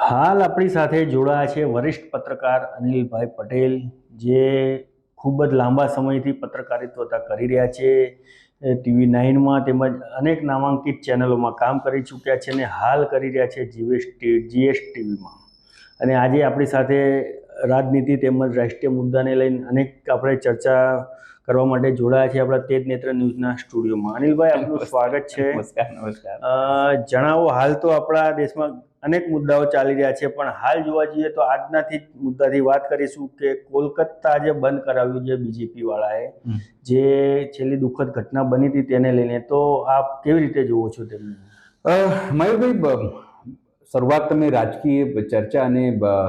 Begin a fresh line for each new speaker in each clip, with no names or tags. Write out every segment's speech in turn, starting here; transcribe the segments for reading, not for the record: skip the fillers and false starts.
હાલ આપણી સાથે જોડાયા છે વરિષ્ઠ પત્રકાર અનિલભાઈ પટેલ, જે ખૂબ જ લાંબા સમયથી પત્રકારિત્વતા કરી રહ્યા છે. TV9માં તેમજ અનેક નામાંકિત ચેનલોમાં કામ કરી ચૂક્યા છે અને હાલ કરી રહ્યા છે GS ટીવીમાં. અને આજે આપણી સાથે રાજનીતિ તેમજ રાષ્ટ્રીય મુદ્દાને લઈને અનેક આપણે ચર્ચા કરવા માટે જોડાયા છે આપણા તેજ નેત્ર ન્યૂઝના સ્ટુડિયોમાં. અનિલભાઈ, આપનું સ્વાગત છે.
નમસ્કાર.
જણાવો, હાલ તો આપણા દેશમાં અનેક મુદ્દાઓ ચાલી રહ્યા છે, પણ હાલ જોવા જઈએ તો આજનાથી જ મુદ્દાથી વાત કરીશું કે કોલકાતા જે બંધ કરાવ્યું છે બીજેપી વાળાએ, જે છેલ્લી દુઃખદ ઘટના બની હતી તેને લઈને, તો આપ કેવી રીતે જોવો છો તેમને?
મયુરભાઈ, શરૂઆત તમે રાજકીય ચર્ચા અને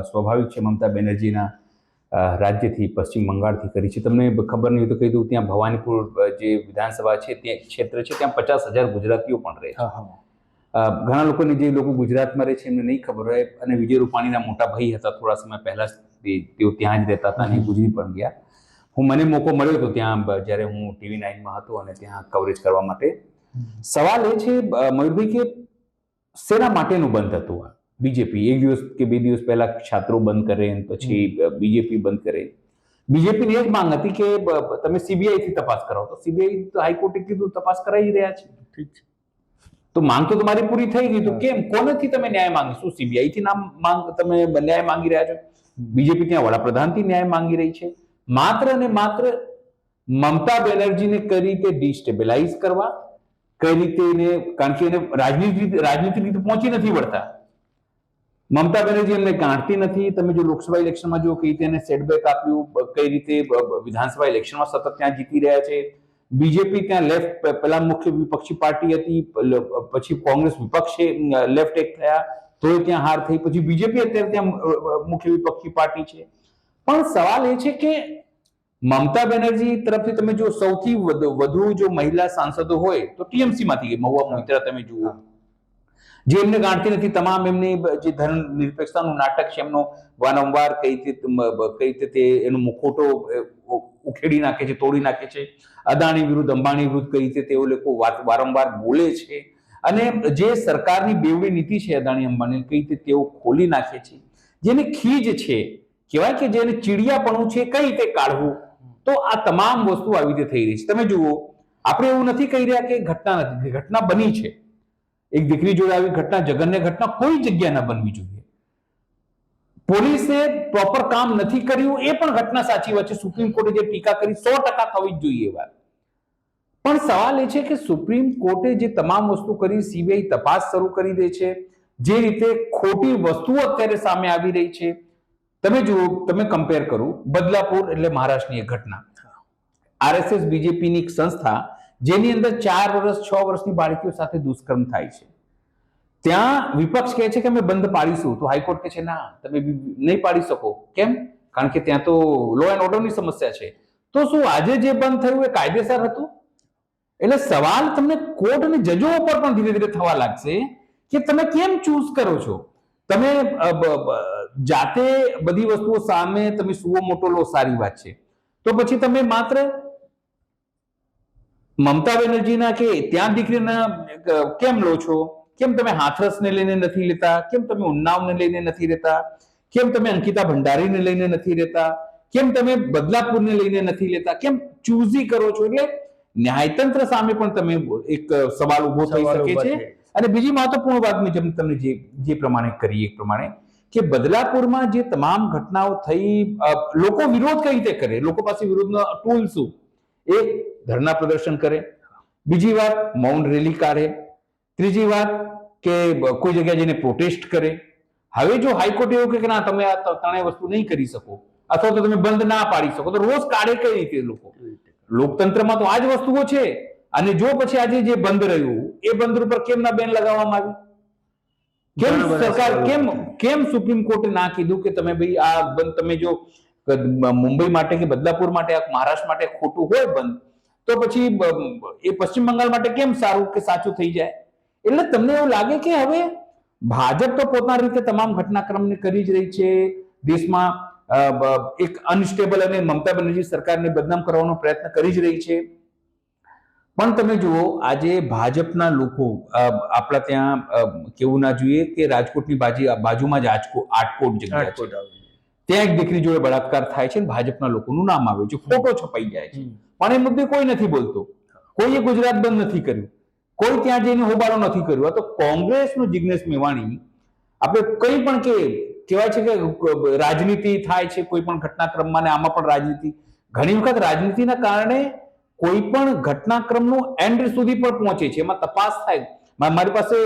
સ્વાભાવિક છે મમતા બેનર્જીના રાજ્યથી પશ્ચિમ બંગાળથી કરી છે. તમને ખબર નહીં તો કહી દઉં, ત્યાં ભવાનીપુર જે વિધાનસભા છે તે ક્ષેત્ર છે, ત્યાં 50,000 ગુજરાતીઓ પણ રહે છે. ઘણા લોકોને, જે લોકો ગુજરાતમાં રહે છે, એમને નહીં ખબર હોય. અને વિજય રૂપાણીના મોટા ભાઈ હતા, થોડા સમય પહેલા તેઓ ત્યાં જ રહેતા હતા અને ગુજરી પણ ગયા. મને મોકો મળ્યો હતો ત્યાં, જ્યારે હું TV9માં હતો અને ત્યાં કવરેજ કરવા માટે. સવાલ એ છે મયુરભાઈ કે શેના માટેનું બંધ હતું આ? બીજેપી 1 દિવસ કે 2 દિવસ પહેલા છાત્રો બંધ કરે, પછી બીજેપી બંધ કરે. બીજેપીની એ જ માંગ હતી કે તમે CBI થી તપાસ કરાવો. તો CBI તો હાઈકોર્ટે કીધું તપાસ કરાવી રહ્યા છે.
ઠીક છે,
તો માંગ તો તમારી પૂરી થઈ ગઈ. તો કેમ, કોનેથી તમે ન્યાય માંગી? શું CBI થી તમે ન્યાય માંગી રહ્યા છો? બીજેપી ત્યાં વડાપ્રધાનથી ન્યાય માંગી રહી છે. માત્ર ને માત્ર મમતા બેનર્જીને કઈ રીતે ડિસ્ટેબિલાઇઝ કરવા, કઈ રીતે એને, કારણ કે એને રાજનીતિ પહોંચી નથી વળતા. મમતા બેનર્જી એમને ગાંઠતી નથી. તમે જો લોકસભા ઇલેક્શનમાં જો કઈ રીતે એને સેટબેક આપ્યું, કઈ રીતે વિધાનસભા ઇલેક્શનમાં સતત ત્યાં જીતી રહ્યા છે. બીજેપી ત્યાં લેફ્ટ, પહેલા મુખ્ય વિપક્ષી પાર્ટી હતી, પછી કોંગ્રેસ વિપક્ષે લેફ્ટ એક થયા, તો ત્યાં હાર થઈ, પછી બીજેપી અત્યારે ત્યાં મુખ્ય વિપક્ષી પાર્ટી છે. પણ સવાલ એ છે કે મમતા બેનર્જી તરફથી તમે જો સૌથી વધુ જો મહિલા સાંસદો હોય તો TMC માંથી મહુવા મોઇત્રા તમે જુઓ, જે એમને ગાંઠતી નથી. તમામ એમની જે ધર્મ નિરપેક્ષતાનું નાટક છે એમનો, વારંવાર કઈ રીતે તે એનો મુખોટો ઉખેડી નાખે છે, તોડી નાખે છે. અદાણી વિરુદ્ધ, અંબાણી વિરુદ્ધ કઈ રીતે તેઓ લોકો વારંવાર બોલે છે. અને જે સરકારની બેવડી નીતિ છે અદાણી અંબાણી, કઈ રીતે તેઓ ખોલી નાખે છે. જેને ખીજ છે, કહેવાય કે જેને ચીડિયાપણું છે, કઈ રીતે કાઢવું. તો આ તમામ વસ્તુ આવી રીતે થઈ રહી છે. તમે જુઓ, આપણે એવું નથી કહી રહ્યા કે ઘટના નથી, ઘટના બની છે. એક દીકરી જોડે આવી ઘટના, જઘન્ય ઘટના કોઈ જગ્યા ન બનવી જોઈએ. પોલીસે પ્રોપર કામ નથી કર્યું, એ પણ ઘટના સાચી વાત છે. સુપ્રીમ કોર્ટે જે ટીકા કરી 100% થવી જ જોઈએ એ વાત. પણ સવાલ એ છે કે સુપ્રીમ કોર્ટે જે તમામ વસ્તુ કરી, CBI તપાસ શરૂ કરી દે છે, જે રીતે ખોટી વસ્તુઓ અત્યારે સામે આવી રહી છે. તમે જુઓ, તમે કમ્પેર કરો, બદલાપુર એટલે મહારાષ્ટ્રની એક ઘટના, RSS બીજેપીની એક સંસ્થા, જેની અંદર 4 વર્ષ 6 વર્ષની બાળકીઓ સાથે દુષ્કર્મ થાય છે. ત્યાં વિપક્ષ કહે છે કે અમે બંધ પાડીશું, તો હાઈકોર્ટ કહે છે ના, તમે નહીં પાડી શકો. કેમ? કારણ કે ત્યાં તો લો એન્ડ ઓર્ડરની સમસ્યા છે. તો શું આજે જે બંધ થયું એ કાયદેસર હતું? એટલે સવાલ તમને કોર્ટ અને જજો ઉપર પણ ધીરે ધીરે થવા લાગશે કે તમે કેમ ચૂઝ કરો છો. તમે જાતે બધી વસ્તુઓ સામે તમે સુવો મોટો લો, સારી વાત છે. તો પછી તમે માત્ર મમતા બેનર્જીના કે ત્યાં દીકરીના કેમ લો છો? કેમ તમે હાથરસને લઈને નથી લેતા? કેમ તમે ઉન્નાવને લઈને નથી લેતા? કેમ તમે અંકિતા ભંડારીને લઈને નથી લેતા? કેમ તમે બદલાપુરને લઈને નથી લેતા? કેમ ચૂઝી કરો છો? એટલે ન્યાયતંત્ર સામે પણ તમે એક સવાલ ઉભો થઈ શકે છે. અને બીજી મહત્વપૂર્ણ વાત મેં જેમ તમને જે પ્રમાણે કરી, એ પ્રમાણે કે બદલાપુરમાં જે તમામ ઘટનાઓ થઈ, લોકો વિરોધ કઈ રીતે કરે? લોકો પાસે વિરોધનો ટૂલ શું? એક, ધરના પ્રદર્શન કરે. બીજી વાત, મૌન રેલી કાઢે. ત્રીજી વાત કે કોઈ જગ્યાએ જઈને પ્રોટેસ્ટ કરે. હવે જો હાઈકોર્ટ એવું કે ના, તમે આ ત્રણેય વસ્તુ નહીં કરી શકો, અથવા તો તમે બંધ ના પાડી શકો, તો રોજ કાઢે કઈ રીતે લોકો? લોકતંત્રમાં તો આ જ વસ્તુઓ છે. અને જો પછી આજે જે બંધ રહ્યું, એ બંધ ઉપર કેમ ના બેન લગાવવામાં આવી? કેમ સરકાર, કેમ સુપ્રીમ કોર્ટે ના કીધું કે તમે ભાઈ આ બંધ, તમે જો મુંબઈ માટે કે બદલાપુર માટે, મહારાષ્ટ્ર માટે ખોટું હોય બંધ, તો પછી એ પશ્ચિમ બંગાળ માટે કેમ સારું કે સાચું થઈ જાય? એટલે તમને એવું લાગે કે હવે ભાજપ તો પોતાની રીતે તમામ ઘટનાક્રમને કરી જ રહી છે. દેશમાં એક અનસ્ટેબલ અને મમતા બેનર્જી સરકારને બદનામ કરવાનો પ્રયત્ન કરી જ રહી છે. પણ તમે જુઓ આજે ભાજપના લોકો આપણા ત્યાં કેવું ના જોઈએ કે રાજકોટની બાજુમાં જ આટકોટ જગ્યા છે, ત્યાં એક દીકરી જોડે બળાત્કાર થાય છે, ભાજપના લોકોનું નામ આવે છે, ફોટો છપાઈ જાય છે, પણ એ મુદ્દે કોઈ નથી બોલતો, કોઈએ ગુજરાત બંધ નથી કર્યું, કોઈ ત્યાં જઈને હોબાળો નથી કર્યો. તો કોંગ્રેસનું જિગ્નેશ મેવાણી આપણે કંઈ પણ કહેવાય છે કે રાજનીતિ થાય છે કોઈ પણ ઘટનાક્રમમાં, ને આમાં પણ રાજનીતિ, ઘણી વખત રાજનીતિના કારણે કોઈ પણ ઘટનાક્રમનું એન્ડ સુધી પણ પહોંચે છે, એમાં તપાસ થાય. મારી પાસે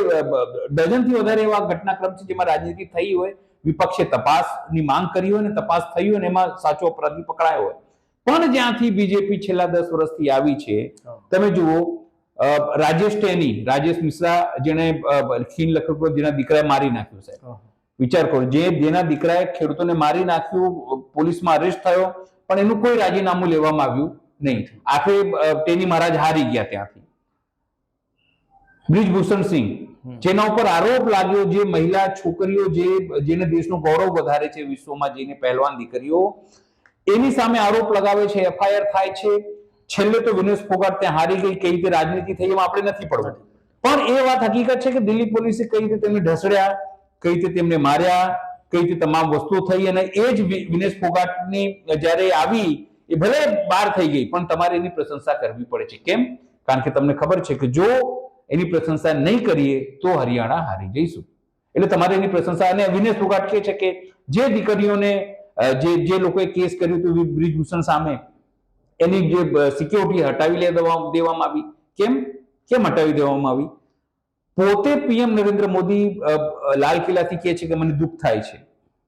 ડઝનથી વધારે એવા ઘટનાક્રમ છે જેમાં રાજનીતિ થઈ હોય, વિપક્ષે તપાસની માંગ કરી હોય ને તપાસ થઈ હોય ને એમાં સાચો અપરાધી પકડાયો હોય. પણ જ્યાંથી બીજેપી છેલ્લા 10 વર્ષથી આવી છે, તમે જુઓ રાજેશ મિશ્રા, જેને ખીન લખપત જેના દીકરાએ મારી નાખ્યું, સાહેબ વિચાર કરો, જેના દીકરાએ ખેડૂતોને મારી નાખ્યું, પોલીસમાં અરેસ્ટ થયો, પણ એનું કોઈ રાજીનામું લેવામાં આવ્યું નહીં. આખરે ટેની મહારાજ હારી ગયા ત્યાંથી. બ્રિજભૂષણસિંહ, જેના ઉપર આરોપ લાગ્યો, જે મહિલા છોકરીઓ જેને દેશનું ગૌરવ વધારે છે વિશ્વમાં, જેને પહેલવાન દીકરીઓ, એની સામે આરોપ લગાવે છે, એફઆઈઆર થાય છે. છેલ્લે તો વિનેશ ફોગાટ ત્યાં હારી ગઈ. કઈ રીતે રાજનીતિ થઈ એમાં આપણે નથી પડવું, પણ એ વાત હકીકત છે કે દિલ્હી પોલીસે કઈ રીતે તેમને ઢસડ્યા, કઈ રીતે તેમને માર્યા, કઈ રીતે તમામ વસ્તુઓ થઈ, અને એ જ વિનેશ ફોગાટની જ્યારે આવી, એ ભલે બહાર થઈ ગઈ, પણ તમારે એની પ્રશંસા કરવી પડે છે. કેમ? કારણ કે તમને ખબર છે કે જો એની પ્રશંસા નહીં કરીએ તો હરિયાણા હારી જઈશું. એટલે તમારે એની પ્રશંસા, અને વિનેશ ફોગાટ કહે છે કે જે દીકરીઓને જે લોકોએ કેસ કર્યું હતું બ્રિજભૂષણ સામે, એની જે સિક્યોરિટી હટાવી દેવામાં આવી. કેમ હટાવી દેવામાં આવી? પોતે પીએમ નરેન્દ્ર મોદી લાલ કિલ્લાથી કહે છે કે મને દુઃખ થાય છે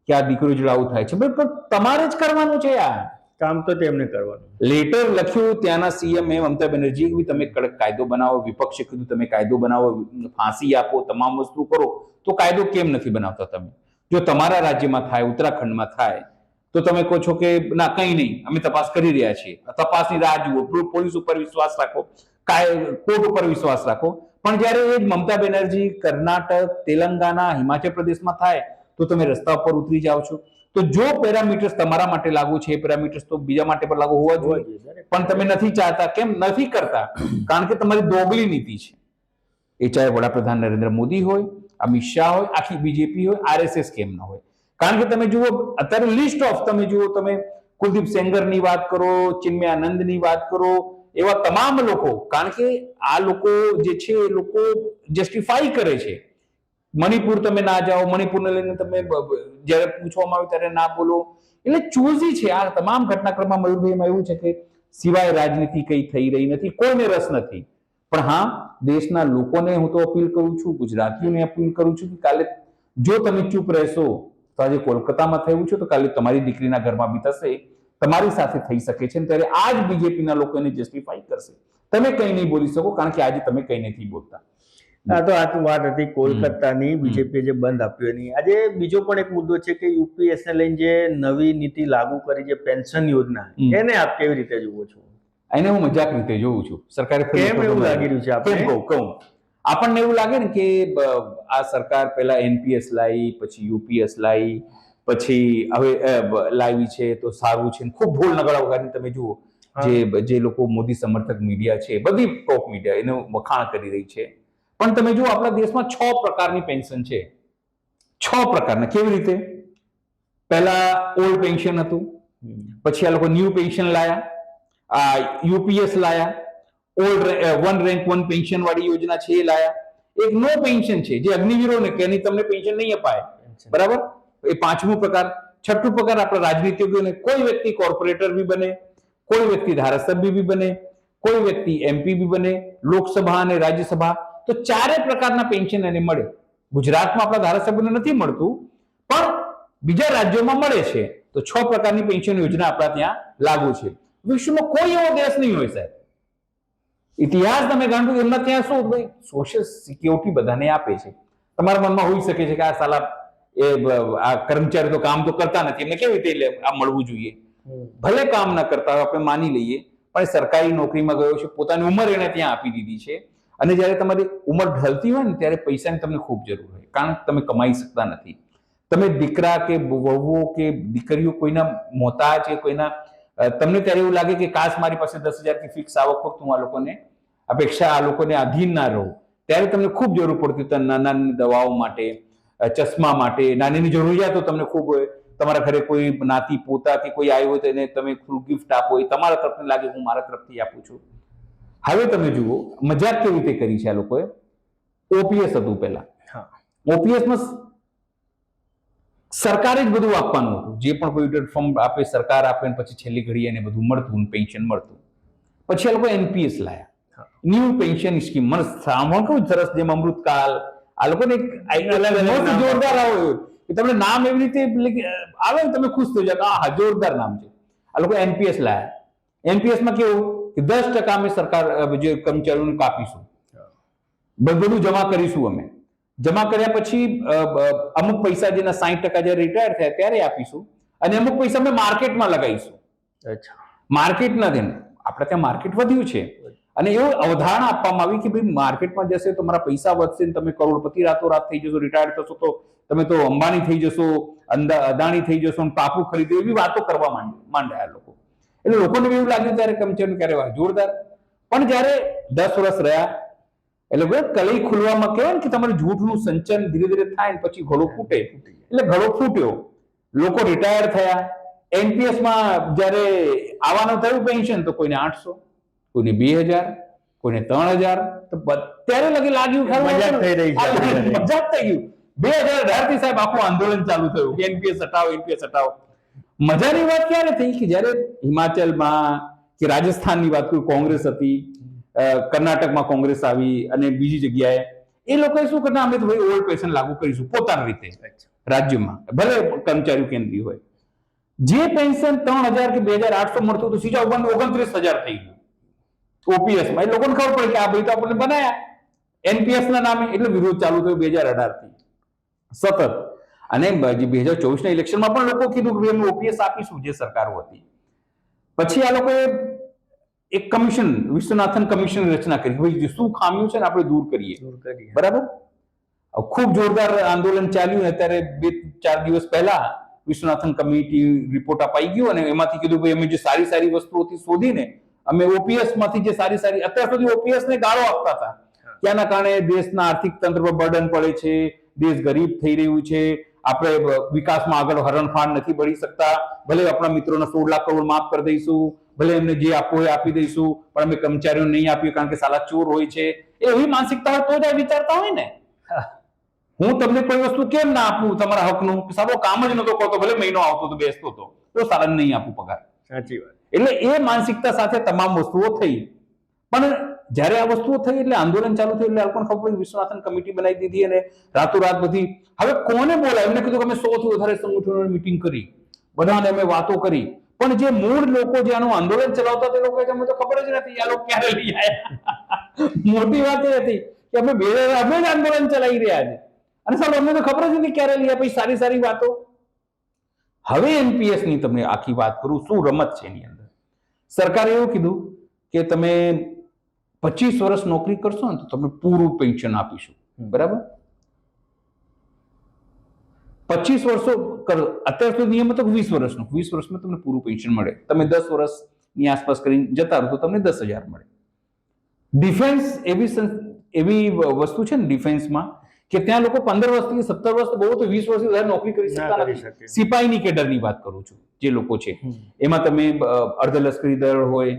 કે આ દીકરીઓ જોડે આવું થાય છે. પણ તમારે જ કરવાનું છે, આ
કામ તો તેમને કરવાનું.
લેટર લખ્યું ત્યાંના સીએમ મમતા બેનર્જી, તમે કડક કાયદો બનાવો. વિપક્ષે કીધું તમે કાયદો બનાવો, ફાંસી આપો, તમામ વસ્તુ કરો. તો કાયદો કેમ નથી બનાવતા તમે? જો તમારા રાજ્યમાં થાય, ઉત્તરાખંડમાં થાય, તો તમે કહો છો કે ના કંઈ નહીં, અમે તપાસ કરી રહ્યા છીએ. તપાસની રાહ જુઓ, પોલીસ ઉપર વિશ્વાસ રાખો, કોર્ટ ઉપર વિશ્વાસ રાખો. પણ જ્યારે એ મમતા બેનર્જી કર્ણાટક, તેલંગાના, હિમાચલ પ્રદેશમાં થાય તો તમે રસ્તા ઉપર ઉતરી જાઓ છો. તો જો પેરામીટર્સ તમારા માટે લાગુ છે, પેરામીટર્સ તો બીજા માટે પણ લાગુ હોવા જોઈએ, પણ તમે નથી ચાહતા. કેમ નથી કરતા? કારણ કે તમારી દોગલી નીતિ છે. એ ચાહે વડાપ્રધાન નરેન્દ્ર મોદી હોય, અમિત શાહ હોય, આખી બીજેપી હોય, આરએસએસ કેમ ના હોય. કારણ કે તમે જુઓ અત્યારે લિસ્ટ ઓફ, તમે જુઓ, તમે કુલદીપ સેંગરની વાત કરો, ચિન્મય આનંદની વાત કરો, એવા તમામ લોકો, કારણ કે આ લોકો જે છે એ લોકો જસ્ટિફાઈ કરે છે. મણિપુર તમે ના જાઓ, મણિપુરને લઈને તમે જ્યારે પૂછવામાં આવે ત્યારે ના બોલો. એટલે ચૂઝી છે આ તમામ ઘટનાક્રમમાં. મયુરભાઈમાં એવું છે કે સિવાય રાજનીતિ કઈ થઈ રહી નથી, કોઈને રસ નથી. પણ હા, દેશના લોકોને હું તો અપીલ કરું છું, ગુજરાતીઓને અપીલ કરું છું કે કાલે જો તમે ચૂપ રહેશો તો આજે કોલકાતામાં થયું છે, તો કાલે તમારી દીકરીના ઘરમાં બી થશે, તમારી સાથે થઈ શકે છે. ત્યારે આ જ બીજેપીના લોકો એને જસ્ટિફાઈ કરશે. તમે કંઈ નહીં બોલી શકો કારણ કે આજે તમે કંઈ નથી બોલતા.
આ તો વાત હતી કોલકાતાની, બીજેપીએ જે બંધ આપ્યો એની. આજે બીજો પણ એક મુદ્દો છે કે યુપીએસને લઈને જે નવી નીતિ લાગુ કરી, જે પેન્શન યોજના, એને આપ કેવી રીતે જુઓ છો?
એને હું મજાક રીતે જોઉં છું. સરકારે
કેમ એવું લાગી રહ્યું છે આપણે?
કહું આપણને એવું લાગે ને કે આ સરકાર પહેલા એનપીએસ લાવી, પછી યુપીએસ લાવી, પછી હવે લાવી છે તો સારું છે. ખૂબ ઢોલ નગાડા વગાડીને તમે જુઓ, જે લોકો મોદી સમર્થક મીડિયા છે, બધી ટોપ મીડિયા એનું વખાણ કરી રહી છે. પણ તમે જુઓ આપણા દેશમાં 6 પ્રકારની પેન્શન છે. 6 પ્રકારના. કેવી રીતે? પહેલા ઓલ્ડ પેન્શન હતું, પછી આ લોકો ન્યૂ પેન્શન લાયા, યુપીએસ લાયા, old one rank one pension વાળી યોજના છે એ લાયા. એક નો પેન્શન છે જે અગ્નિવીરોને કે એની તમને પેન્શન નહીં અપાય, બરાબર? એ 5મું પ્રકાર. 6થું પ્રકાર આપણા રાજનીતિજ્ઞોને, કોઈ વ્યક્તિ કોર્પોરેટર બી બને, કોઈ વ્યક્તિ ધારાસભ્ય બી બને, કોઈ વ્યક્તિ એમપી બી બને, લોકસભા અને રાજ્યસભા. તો 4 પ્રકારના પેન્શન એને મળે. ગુજરાતમાં આપણા ધારાસભ્યોને નથી મળતું, પણ બીજા રાજ્યોમાં મળે છે. તો 6 પ્રકારની પેન્શન યોજના આપણા ત્યાં લાગુ છે. વિશ્વમાં કોઈ એવો દેશ નહીં હોય સાહેબ, ઇતિહાસ તમે જાણો એમના ત્યાં શું ભાઈ સોશિયલ સિક્યોરિટી બધાને આપે છે. તમારા મનમાં હોઈ શકે છે કે આ સાલા આ કર્મચારી તો કામ તો કરતા નથી, એમને કેવી રીતે આ મળવું જોઈએ? ભલે કામ ના કરતા હોય આપણે માની લઈએ, પણ સરકારી નોકરીમાં ગયો છે, પોતાની ઉંમર એને ત્યાં આપી દીધી છે. અને જ્યારે તમારી ઉંમર ઢળતી હોય ને ત્યારે પૈસાની તમને ખૂબ જરૂર હોય, કારણ કે તમે કમાઈ શકતા નથી. તમે દીકરા કે વહુઓ કે દીકરીઓ કોઈના મોહતાજ છે, કોઈના, તમને ત્યારે એવું લાગે કે કાશ મારી પાસે 10,000 થી ફિક્સ આવક હોત, હું આ લોકોને અપેક્ષા આ લોકોને આધીન ના રહો, ત્યારે તમને ખૂબ જરૂર પડતી હતી નાના નાની દવાઓ માટે, ચશ્મા માટે, નાની જરૂરિયાતો તમને ખૂબ હોય. તમારા ઘરે કોઈ નાતી પોતા કે કોઈ આવ્યો હોય તો એને તમે ગિફ્ટ આપો, એ તમારા તરફથી લાગે હું મારા તરફથી આપું છું. હવે તમે જુઓ મજાક કેવી રીતે કરી છે આ લોકોએ. ઓપીએસ હતું પહેલા, ઓપીએસમાં સરકારે જ બધું આપવાનું હતું, જે પણ પ્રોવિડન્ટ ફંડ આપે સરકાર આપે, પછી છેલ્લી ઘડી એને બધું મળતું, પેન્શન મળતું. પછી આ લોકો એનપીએસ લાયા, ન્યૂ પેન્શન સ્કીમ. મને સાંભળ કહું સરસ, જેમ અમૃતકાલ, આ લોકોને જોરદાર આવ્યો કે તમને નામ એવી રીતે આવે ને તમે ખુશ થઈ જાવ, હા જોરદાર નામ છે. આ લોકો એનપીએસ લાયા. એનપીએસ માં કેવું કે 10% અમે સરકાર જે કર્મચારીઓને કાપીશું, બધું જમા કરીશું અમે. જમા કર્યા પછી અમુક પૈસા જેના 60% જયારે રિટાયર થયા ત્યારે આપીશું, અને અમુક પૈસા અમે માર્કેટમાં લગાવીશું. માર્કેટ ના દે, આપણે ત્યાં માર્કેટ વધ્યું છે, અને એવું અવધારણા આપવામાં આવી કે ભાઈ માર્કેટમાં જશે તો તમારા પૈસા વધશે ને તમે કરોડપતિ રાતોરાત થઈ જશો, રિટાયર થશો તો તમે તો અંબાણી થઈ જશો, અદાણી થઈ જશો, પાપું ખરીદ્યું, એવી વાતો કરવા માંડ્યા લોકો. એટલે લોકોને એવું લાગ્યું ત્યારે કર્મચારીઓને ક્યારે જોરદાર. પણ જયારે 10 વર્ષ રહ્યા એટલે કલઈ ખુલવામાં કહેવાય ને કે તમારું જૂઠનું સંચન ધીરે ધીરે થાય ને પછી ઘડો ફૂટે. એટલે ઘડો ફૂટ્યો, લોકો રિટાયર થયા. એનપીએસ માં જયારે આવવાનું થયું પેન્શન તો કોઈને 800, કોઈને 2000, કોઈને 3000, તો ત્યારે લાગ્યું મજાક થઈ ગયું. 2018 થી સાહેબ આખું આંદોલન ચાલુ થયું કે એનપીએસ હટાવો, એનપીએસ હટાવો. મજાની વાત ક્યારે થઈ કે જયારે હિમાચલમાં કે રાજસ્થાનની વાત કરું, કોંગ્રેસ હતી, કર્ણાટકમાં કોંગ્રેસ આવી, અને બીજી જગ્યાએ એ લોકોએ શું કરતા, અમે તો ભાઈ ઓલ્ડ પેન્શન લાગુ કરીશું પોતાની રીતે રાજ્યમાં, ભલે કર્મચારીઓ કેન્દ્રીય હોય. જે પેન્શન 3000 કે 2800 મળતું હતું, સીધા 29000 થઈ ગયું ઓપીએસ માં. એ લોકોને ખબર પડે કે આ ભાઈ તો આપણને બનાયા એનપીએસ ના નામે. એટલે વિરોધ ચાલુ થયો 2018 થી સતત. અને 2024 ના ઇલેક્શનમાં પણ લોકો કીધું કે અમે ઓપીએસ આપીશું, જે સરકારો હતી. પછી આ લોકોએ એક કમિશન, વિશ્વનાથન કમિશન રચના કરી, ભાઈ શું ખામીઓ છે ને આપણે દૂર કરીએ. બરાબર. ખૂબ જોરદાર આંદોલન ચાલ્યું. અત્યારે 2-4 દિવસ પહેલા વિશ્વનાથન કમિટી રિપોર્ટ અપાઈ ગયો, અને એમાંથી કીધું ભાઈ અમે જે સારી સારી વસ્તુઓથી શોધીને અમે ઓપીએસ માંથી જે સારી સારી, અત્યાર સુધી ઓપીએસ ને ગાળો આપતા હતા, ત્યાંના કારણે દેશના આર્થિક તંત્ર પર બર્ડન પડે છે, દેશ ગરીબ થઈ રહ્યું છે, આપણે વિકાસમાં આગળ હરણફાળ નથી બળી શકતા, ભલે આપણા મિત્રોને 16 લાખ કરોડ માફ કરી દઈશું, ભલે એમને જે આપવું હોય આપી દઈશું, પણ અમે કર્મચારીઓને નહીં આપીએ કારણ કે સાલા ચોર હોય છે. એવી માનસિકતા હોય તો જ વિચારતા હોય ને. હું તમને કોઈ વસ્તુ કેમ ના આપું તમારા હકનું, સારો કામ જ નતો કરતો, ભલે મહિનો આવતો તો બેસતો હતો, તો સારાને નહીં આપું પગાર.
સાચી વાત.
એટલે એ માનસિકતા સાથે તમામ વસ્તુઓ થઈ. પણ જયારે આ વસ્તુઓ થઈ એટલે આંદોલન ચાલુ થયું, એટલે લોકોને ખબર પડી, વિશ્વનાથન કમિટી બનાવી દીધી, અને રાતોરાત બધી. હવે કોને બોલાય? એમને કીધું કે અમે 100 થી વધારે સંગઠનોની મીટિંગ કરી, બધાને અમે વાતો કરી, પણ જે મૂળ લોકો જે આનું આંદોલન ચલાવતા તે લોકો અમને તો ખબર જ નથી આ લોકો ક્યારે લઈ આવ્યા. મોટી વાત એ હતી કે અમે જ આંદોલન ચલાવી રહ્યા છે, અને સાહેબ અમને તો ખબર જ નથી ક્યારે લઈ આવ્યા. પછી સારી સારી વાતો. હવે એનપીએસ ની તમને આખી વાત કરું, શું રમત છે એની અંદર. સરકારે એવું કીધું કે તમે 25 વર્ષ નોકરી કરશો ને તો તમને પૂરું પેન્શન આપીશું. બરાબર. 25 વર્ષો અત્યાર સુધી નિયમ હતો 20 વર્ષનો. 20 વર્ષમાં તમને પૂરું પેન્શન મળે. તમે 10 વર્ષની આસપાસ કરીને જતા રહો તો તમને 10,000 મળે. ડિફેન્સ એવી વસ્તુ છે ને ડિફેન્સમાં, કે ત્યાં લોકો 15 વર્ષથી 17 વર્ષ, બહુ તો 20 વર્ષથી વધારે નોકરી કરી શકતા નથી. સિપાહીની કેડરની વાત કરું છું, જે લોકો છે એમાં તમે અર્ધલશ્કરી દળ હોય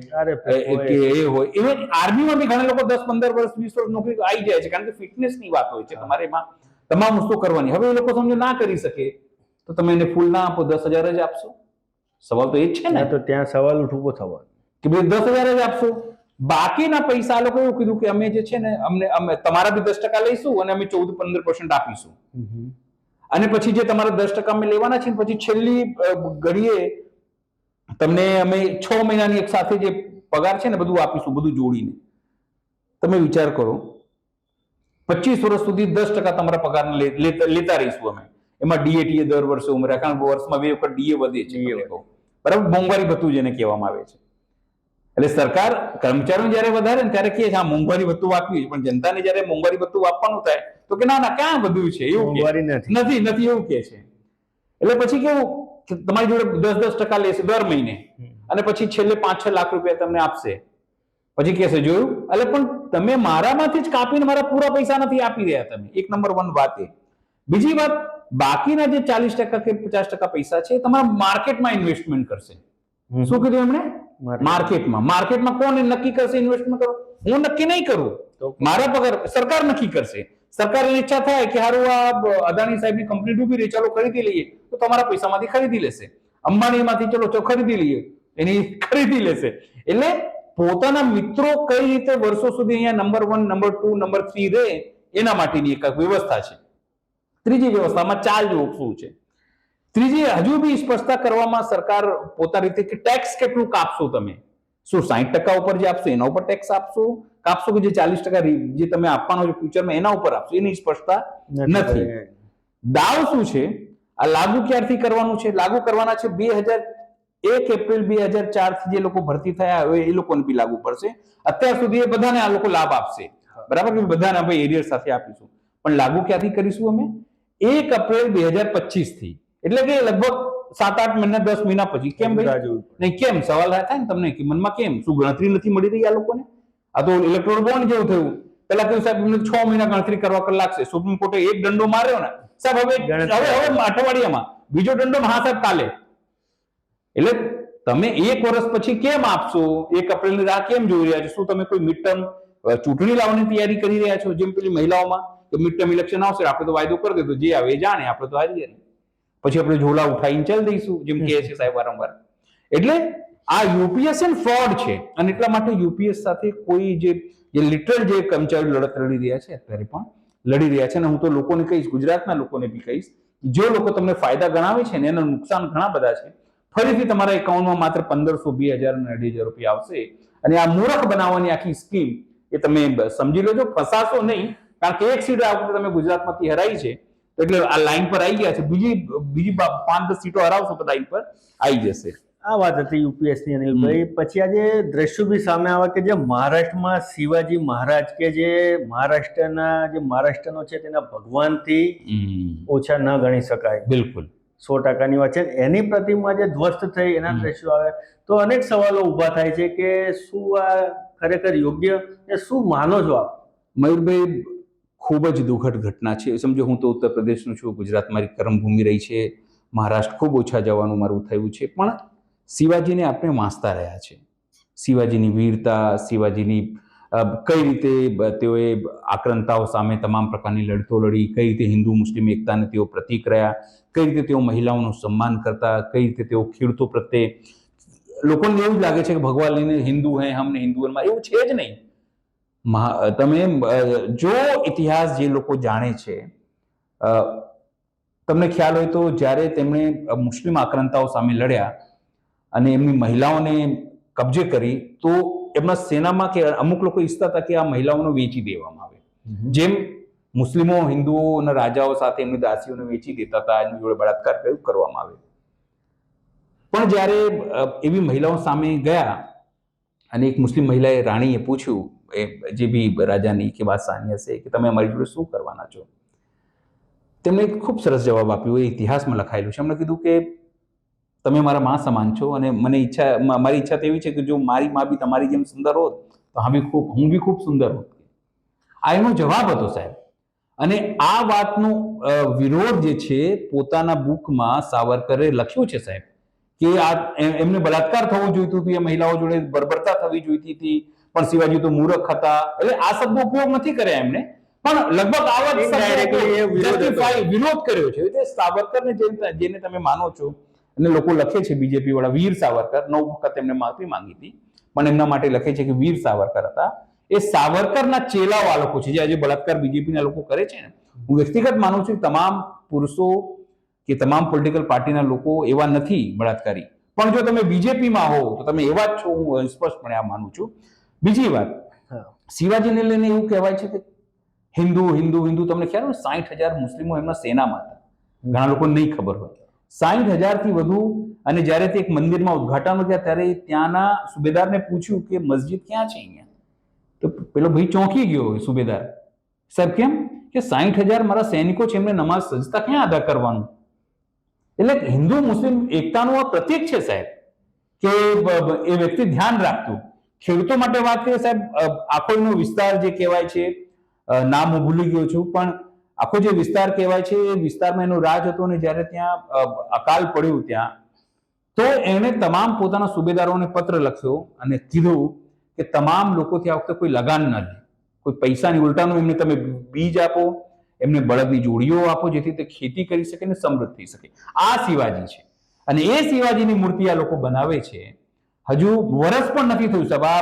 કે એ હોય, ઇવન આર્મીમાં બી ઘણા લોકો 10, 15 વર્ષ, 20 વર્ષ નોકરી આવી જાય છે, કારણ કે ફિટનેસની વાત હોય છે, તમારે એમાં તમામ વસ્તુ કરવાની. હવે એ લોકો સમજો ના કરી શકે તો તમે એને ફૂલ ના આપો, 10,000 જ આપશો. સવાલ તો એ જ છે ને.
તો ત્યાં સવાલ ઉઠવો થવાનો
કે ભાઈ 10,000 જ આપશો. બાકીના પૈસા આ લોકો એવું કીધું કે અમે જે છે ને અમે તમારા બી 10% લઈશું, અને અમે 14-15% આપીશું. અને પછી જે તમારા 10% અમે લેવાના છે, પછી છેલ્લી ઘડીએ તમને અમે 6 મહિનાની એક સાથે જે પગાર છે ને બધું આપીશું, બધું જોડીને. તમે વિચાર કરો, 25 વર્ષ સુધી 10% તમારા પગાર લેતા રહીશું અમે. એમાં ડીએ દર વર્ષે ઉમેર્યા, કારણ કે વર્ષમાં 2 વખત ડીએ વધે છે. બરાબર. મોંઘવારી ભથ્થું જેને કહેવામાં આવે છે. એટલે સરકાર કર્મચારીઓ જયારે વધારે ને ત્યારે કહે છે આ મોંઘવારી ભથ્થું આપવી, પણ જનતાને જયારે મોંઘવારી ભથ્થું આપવાનું થાય તો કે ના ના ક્યાં બધું છે, એવું નથી એવું કે છે. એટલે પછી કેવું કે તમારી જોડે 10% લેશે દર મહિને, અને પછી છેલ્લે 5-6 લાખ રૂપિયા તમને આપશે. પછી કહેશે જોયું, એટલે પણ તમે મારામાંથી જ કાપીને મારા પૂરા પૈસા નથી આપી રહ્યા તમે. એક નંબર 1 વાત એ. બીજી વાત, બાકીના જે 40% કે 50% પૈસા છે તમારા માર્કેટમાં ઇન્વેસ્ટમેન્ટ કરશે. શું કીધું એમણે? માર્કેટમાં કોણ નક્કી કરશે ઇન્વેસ્ટમેન્ટ કરો? હું નક્કી નહીં કરું, મારા પગાર સરકાર નક્કી કરશે. સરકારની ઈચ્છા થાય કે હારું આ અદાણી સાહેબની કંપની ડૂબી રહી, ચાલો ખરીદી લઈએ, તો તમારા પૈસામાંથી ખરીદી લેશે. અંબાણીમાંથી ચલો ખરીદી લઈએ, એની ખરીદી લેશે. એટલે પોતાના મિત્રો કઈ રીતે વર્ષો સુધી અહીંયા નંબર 1, નંબર 2, નંબર 3 રહે, એના માટેની એક વ્યવસ્થા છે. ત્રીજી વ્યવસ્થામાં ચાલ જોવું શું છે. ત્રીજી, હજુ બી સ્પષ્ટતા કરવામાં સરકાર પોતાની રીતે કે ટેક્સ કેટલું કાપશો તમે? શું 60% ઉપર જે આપશો એના ઉપર ટેક્સ કાપશો કે જે 40% જે તમે આપવાનો છો ફ્યુચરમાં એના ઉપર આપશો? એની સ્પષ્ટતા નથી. દાવ શું છે? આ લાગુ ક્યારથી કરવાનું છે? લાગુ કરવાના છે 1 એપ્રિલ 2004 થી જે લોકો ભરતી થયા હોય એ લોકોને બી લાગુ પડશે. અત્યાર સુધી એ બધાને આ લોકો લાભ આપશે, બરાબર, કે બધાને આપણે એરિયર સાથે આપીશું. પણ લાગુ ક્યાંથી કરીશું અમે? 1 એપ્રિલ 2025 થી. એટલે કે લગભગ 7-8 મહિના 10 મહિના પછી. કેમ ભાઈ? નહીં, કેમ? સવાલ થાય ને તમને કે મનમાં, કેમ? શું ગણતરી નથી મળી રહી આ લોકોને? આ તો ઇલેક્ટ્રોલ બોન્ડ જેવું થયું. પેલા કહ્યું સાહેબ એમને 6 મહિના ગણતરી કરવા લાગશે. સુપ્રીમ કોર્ટે એક દંડો માર્યો ને સાહેબ, હવે અઠવાડિયામાં બીજો દંડો, હા સાહેબ કાલે. એટલે તમે 1 વર્ષ પછી કેમ આપશો? 1 એપ્રિલની રાહ કેમ જોઈ રહ્યા છો? શું તમે કોઈ મિડ ટર્મ ચૂંટણી લાવવાની તૈયારી કરી રહ્યા છો? જેમ પેલી મહિલાઓમાં કે મિડ ટર્મ ઇલેક્શન આવશે, આપણે તો વાયદો કરી દીધો, જે આવે એ જાણે, આપણે તો હારી ગયા, પછી આપણે ઝોલા ઉઠાવીને ચાલી દઈશું, જેમ કહે છે સાહેબ વારંવાર. એટલે આ યુપીએસસી ફ્રોડ છે, અને એટલા માટે યુપીએસ સાથે કોઈ જે લિટરલ જે કર્મચારીઓ લડત લડી રહ્યા છે અત્યારે પણ લડી રહ્યા છે. અને હું તો લોકોને કહીશ, ગુજરાતના લોકોને બી કહીશ, જે લોકો તમને ફાયદા ગણાવે છે ને એના નુકસાન ઘણા બધા છે. ફરીથી તમારા એકાઉન્ટમાં માત્ર 1500, 2000 અને 2500 રૂપિયા આવશે. અને આ મૂર્ખ બનાવવાની આખી સ્કીમ એ તમે સમજી લેજો, ફસાશો નહીં. કારણ કે એક સીટ આ વખતે તમે ગુજરાતમાંથી હરાઈ છે, એટલે આ લાઈન પર આવી ગયા છે. બીજી 5-10 સીટો હરાવશો તો લાઈન પર આવી જશે.
આ વાત હતી યુપીએસની અનિલભાઈ. પછી આજે દ્રશ્યો બી સામે આવે કે જે મહારાષ્ટ્રમાં શિવાજી મહારાજ કે જે મહારાષ્ટ્રનો છે તેના ભગવાનથી ઓછા ન ગણી શકાય.
બિલકુલ
100%ની વાત છે. એની પ્રતિમા જે ધ્વસ્ત થઈ એના દ્રશ્યો આવે તો અનેક સવાલો ઊભા થાય છે કે શું આ ખરેખર યોગ્ય, ને શું માનો છો આપ?
મયુરભાઈ, ખૂબ જ દુઃખદ ઘટના છે. સમજો હું તો ઉત્તર પ્રદેશનો છું, ગુજરાત મારી કર્મભૂમિ રહી છે, મહારાષ્ટ્ર ખૂબ ઓછા જવાનું મારું થયું છે, પણ શિવાજીને આપણે વાંચતા રહ્યા છે. શિવાજીની વીરતા, શિવાજીની કઈ રીતે તેઓએ આક્રંતાઓ સામે તમામ પ્રકારની લડતો લડી, કઈ રીતે હિન્દુ મુસ્લિમ એકતાને તેઓ પ્રતીક રહ્યા, કઈ રીતે તેઓ મહિલાઓનું સન્માન કરતા, કઈ રીતે તેઓ ખેડૂતો પ્રત્યે, લોકોને એવું જ લાગે છે કે ભગવાન હિન્દુ હે હમને હિન્દુ, એવું છે જ નહીં. તમે જો ઇતિહાસ જે લોકો જાણે છે, તમને ખ્યાલ હોય તો જ્યારે તેમણે મુસ્લિમ આક્રંતાઓ સામે લડ્યા અને એમની મહિલાઓને કબજે કરી, તો એમના સેનામાં કે અમુક લોકો ઈચ્છતા હતા કે આ મહિલાઓને વેચી દેવામાં આવે, જેમ મુસ્લિમો હિન્દુઓના રાજાઓ સાથે એમની દાસીઓને વેચી દેતા હતા, એમની જોડે બળાત્કાર કરવામાં આવે. પણ જ્યારે એવી મહિલાઓ સામે ગયા અને એક મુસ્લિમ મહિલાએ, રાણીએ પૂછ્યું, જે બી રાજાની કે બાદશાહની હશે, કે તમે અમારી જોડે શું કરવાના છો? તેમણે ખૂબ સરસ જવાબ આપ્યો. એ ઇતિહાસમાં લખાયેલું છે. એમણે કીધું કે તમે મારા માં સમાન છો, અને મારી ઈચ્છા તેવી છે કે જો મારી માં બી તમારી જેમ સુંદર હોત તો હું બી ખૂબ સુંદર હોત. આ એનો જવાબ હતો સાહેબ. અને આ વાતનો વિરોધ જે છે પોતાના બુકમાં સાવરકરે લખ્યું છે સાહેબ, કે આ એમને બળાત્કાર થવો જોઈતું હતું, એ મહિલાઓ જોડે બર્બરતા થવી જોઈતી હતી, પણ શિવાજી તો મૂર્ખ હતા. એટલે આ શબ્દો ઉપયોગ નથી કર્યા એમને, પણ લગભગ આવા વિરોધ કર્યો છે. એટલે સાવરકરને જેને તમે માનો છો, અને લોકો લખે છે બીજેપી વાળા વીર સાવરકર, 9 વખત એમને માફી માંગી હતી, પણ એમના માટે લખે છે કે વીર સાવરકર હતા. એ સાવરકરના ચેલાઓ આ લોકો છે જે આજે બળાત્કાર બીજેપીના લોકો કરે છે ને. હું વ્યક્તિગત માનું છું કે તમામ પુરુષો કે તમામ પોલિટિકલ પાર્ટીના લોકો એવા નથી બળાત્કારી, પણ જો તમે બીજેપીમાં હો તો તમે એવા જ છો. હું સ્પષ્ટપણે આ માનું છું. બીજી વાત, શિવાજીને લઈને એવું કહેવાય છે કે હિન્દુ હિન્દુ હિન્દુ. તમને ખ્યાલ હોય 60,000 મુસ્લિમો એમના સેનામાં હતા. ઘણા લોકોને નહીં ખબર હોય. 60,000 થી વધુ. અને જ્યારે તે એક મંદિરમાં ઉદઘાટન થયા ત્યારે ત્યાંના સુબેદારને પૂછ્યું કે મસ્જિદ ક્યાં છે અહીંયા? તો પેલો ભાઈ ચોંકી ગયો સુબેદાર. સાહેબ કેમ? કે 60,000 મારા સૈનિકો છે, એમને નમાઝ સજતા ક્યાં અદા કરવાનું? એટલે હિન્દુ મુસ્લિમ એકતાનું આ પ્રતીક છે સાહેબ, કે એ વ્યક્તિ ધ્યાન રાખતું ખેડૂતો માટે વાત કરીએ સાહેબ, આખો એનો વિસ્તાર જે કહેવાય છે, નામ હું ભૂલી ગયો છું, પણ આખો જે વિસ્તાર કહેવાય છે એ વિસ્તારમાં એનો રાજ હતો, અને જ્યારે ત્યાં અકાલ પડ્યું ત્યાં, તો એણે તમામ પોતાના સુબેદારોને પત્ર લખ્યો અને કીધું કે તમામ લોકોથી આ વખતે કોઈ લગાન ન લે, કોઈ પૈસાની, ઉલટાનું એમને તમે બીજ આપો, એમને બળદની જોડીઓ આપો, જેથી તે ખેતી કરી શકે ને સમૃદ્ધ થઈ શકે. આ શિવાજી છે, અને એ શિવાજીની મૂર્તિ આ લોકો બનાવે છે. હજુ વર્ષ પણ નથી થયું સાહેબ. આ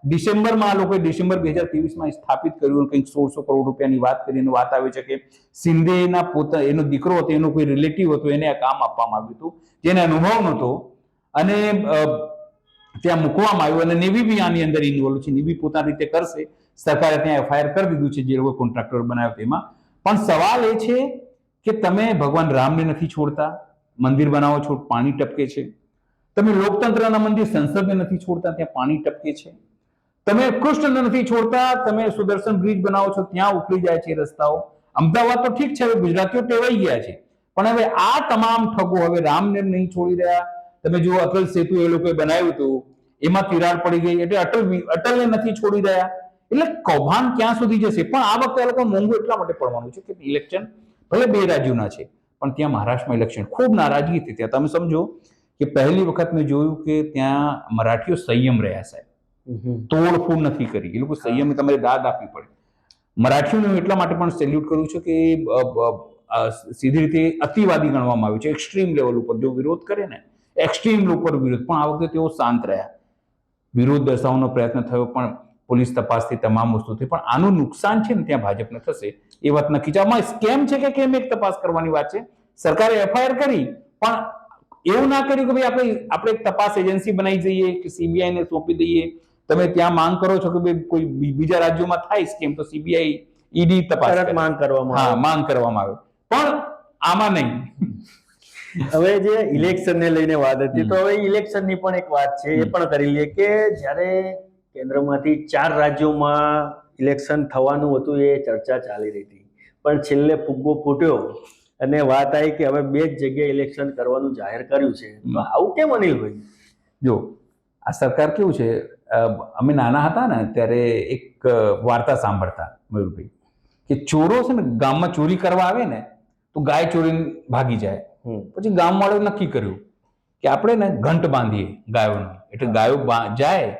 ડિસેમ્બરમાં આ લોકોએ ડિસેમ્બર 2023માં સ્થાપિત કર્યું. કંઈક 1600 કરોડ રૂપિયાની વાત કરીને વાત આવે છે કે શિંદેના એનો દીકરો હતો, એનો કોઈ રિલેટિવ હતો, એને આ કામ આપવામાં આવ્યું હતું, જેને અનુભવ નહોતો, અને ત્યાં મૂકવામાં આવ્યું. અને નેવી બી આની અંદર ઇન્વોલ્વ છે. નેવી પોતાની રીતે કરશે. સરકારે ત્યાં એફઆઈઆર કરી દીધું છે, જે લોકો કોન્ટ્રાક્ટર બનાવ્યો તેમાં. પણ સવાલ એ છે કે તમે ભગવાન રામને નથી છોડતા, મંદિર બનાવો છો, પાણી ટપકે છે. તમે લોકતંત્રના મંદિર સંસદને નથી છોડતા, ત્યાં પાણી ટપકે છે. તમે કૃષ્ણને નથી છોડતા, તમે સુદર્શન બ્રિજ બનાવો છો, ત્યાં ઉખડી જાય છે રસ્તાઓ. અમદાવાદ તો ઠીક છે, હવે ગુજરાતીઓ ટેવાઈ ગયા છે, પણ હવે આ તમામ ઠગો હવે રામને નહીં છોડી રહ્યા. તમે જુઓ, અટલ સેતુ એ લોકોએ બનાવ્યું હતું, એમાં તિરાડ પડી ગઈ, એટલે અટલને નથી છોડી રહ્યા. એટલે કૌભાંડ ક્યાં સુધી જશે? પણ આ વખતે આ લોકો મોંઘું એટલા માટે પડવાનું છે કે ઇલેક્શન ભલે 2 રાજ્યોના છે, પણ ત્યાં મહારાષ્ટ્રમાં ઇલેક્શન ખૂબ નારાજગી હતી. ત્યાં તમે સમજો કે પહેલી વખત મેં જોયું કે ત્યાં મરાઠીઓ સંયમ રહ્યા સાહેબ, તોડફોડ નથી કરી. એ લોકો સંયમ, તમારે દાદ આપવી પડે. મરાઠીઓને એટલા માટે પણ સેલ્યુટ કરું છું કે સીધી રીતે અતિવાદી ગણવામાં આવ્યું છે, એક્સ્ટ્રીમ લેવલ ઉપર જો વિરોધ કરે ને, એક્સ્ટ્રીમ ઉપર વિરોધ. પણ આ વખતે તેઓ શાંત રહ્યા, વિરોધ દર્શાવવાનો પ્રયત્ન થયો, પણ પોલીસ તપાસથી તમામ વસ્તુ થઈ. પણ આનું નુકસાન છે ને ત્યાં ભાજપને થશે, એ વાત નક્કી છે. આમાં સ્કેમ છે કે કેમ, એક તપાસ કરવાની વાત છે. સરકારે એફઆઈઆર કરી, પણ એવું ના કર્યું કે ભાઈ આપણે એક તપાસ એજન્સી બનાવી દઈએ કે સીબીઆઈ ને સોંપી દઈએ. તમે ત્યાં માંગ કરો છો કે ભાઈ કોઈ બીજા રાજ્યોમાં થાય સ્કેમ તો સીબીઆઈ ઈડી તપાસ
માંગ કરવામાં આવે.
માંગ કરવામાં આવે, પણ આમાં નહીં.
હવે જે ઇલેક્શન ને લઈને વાત હતી, તો હવે ઇલેક્શન ની પણ એક વાત છે, એ પણ કરી લઈએ કે જ્યારે કેન્દ્રમાંથી 4 રાજ્યોમાં ઇલેક્શન થવાનું હતું, એ ચર્ચા ચાલી રહી હતી, પણ છેલ્લે ફુગ્ગો ફૂટ્યો અને વાત આવી કે હવે 2 જ જગ્યાએ ઇલેક્શન કરવાનું જાહેર કર્યું છે. તો આવું કેમ અનિલભાઈ?
જો આ સરકાર કેવું છે, અમે નાના હતા ને ત્યારે એક વાર્તા સાંભળતા મયુરભાઈ, કે ચોરો છે ને ગામમાં ચોરી કરવા આવે ને તો ગાય ચોરીને ભાગી જાય. પછી ગામવાળાએ નક્કી કર્યું કે આપણે ને ઘંટ બાંધીએ ગાયોનો, એટલે ગાયો જાય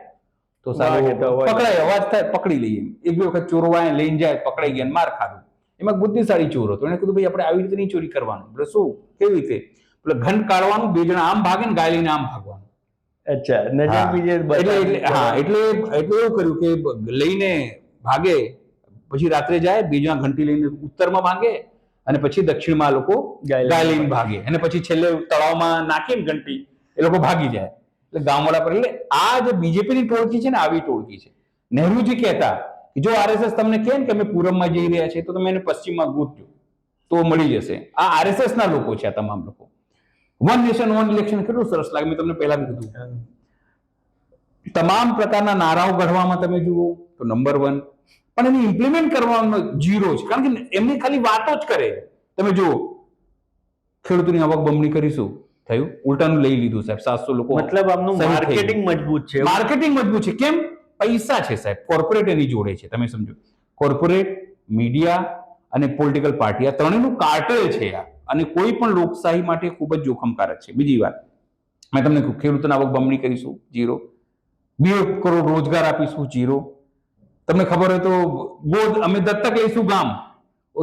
તો સારું પકડાય, અવાજ થાય, પકડી લઈએ. એક બે વખત ચોરો લઈને જાય, પકડાઈ ગયા, માર ખાધું. એમાં બુદ્ધિશાળી ચોર હતો, એને કીધું ભાઈ આપણે આવી રીતે નહીં ચોરી કરવાનું. એટલે શું, કેવી રીતે? એટલે ઘંટ કાઢવાનું, 2 જણા આમ ભાગે ને ગાય લઈને આમ ભાગવાનું.
અચ્છા, નજર બીજે.
એટલે એવું કર્યું કે લઈને ભાગે, પછી રાત્રે જાય, 2 જણા ઘંટી લઈને ઉત્તરમાં ભાગે, અને પછી દક્ષિણમાં લોકો ગાય લઈને ભાગે, અને પછી છેલ્લે તળાવમાં નાખીને ઘંટી એ લોકો ભાગી જાય. એટલે ગામવાળા પર, એટલે આ જે બીજેપીની ટોળકી છે ને, આવી ટોળકી છે. નહેરુજી કહેતા કે જો આરએસએસ તમને કહે કે અમે પૂરબમાં જઈ રહ્યા છીએ, તો તમે એને પશ્ચિમમાં ગોતજો તો મળી જશે. આ આરએસએસ ના લોકો છે આ તમામ લોકો. વન નેશન વન ઇલેક્શન કેટલું સરસ લાગે, મેં તમને પહેલા કીધું. તમામ પ્રકારના નારાઓ ગઢવામાં તમે જુઓ તો નંબર 1, પણ એને ઇમ્પ્લિમેન્ટ કરવામાં 0 છે, કારણ કે એમની ખાલી વાતો જ કરે. તમે જુઓ, ખેડૂતોની આવક બમણી કરીશું, થયું? ઉલટાનું લઈ લીધું સાહેબ. 700 લોકો.
મતલબ આમનું માર્કેટિંગ મજબૂત છે.
માર્કેટિંગ મજબૂત છે. કેમ? પૈસા છે સાહેબ, કોર્પોરેટ એની જોડે છે. તમે સમજો, કોર્પોરેટ, મીડિયા અને પોલિટિકલ પાર્ટી, આ ત્રણેયનું કાર્ટેલ છે આ, અને કોઈ પણ લોકશાહી માટે ખૂબ જ જોખમકારક છે. બીજી વાત, મેં તમને કહ્યું ખેડૂતોની આવક બમણી કરીશું, 0. 2 કરોડ રોજગાર આપીશું, 0. તમને ખબર હોય તો અમે દત્તક લઈશું ગામ,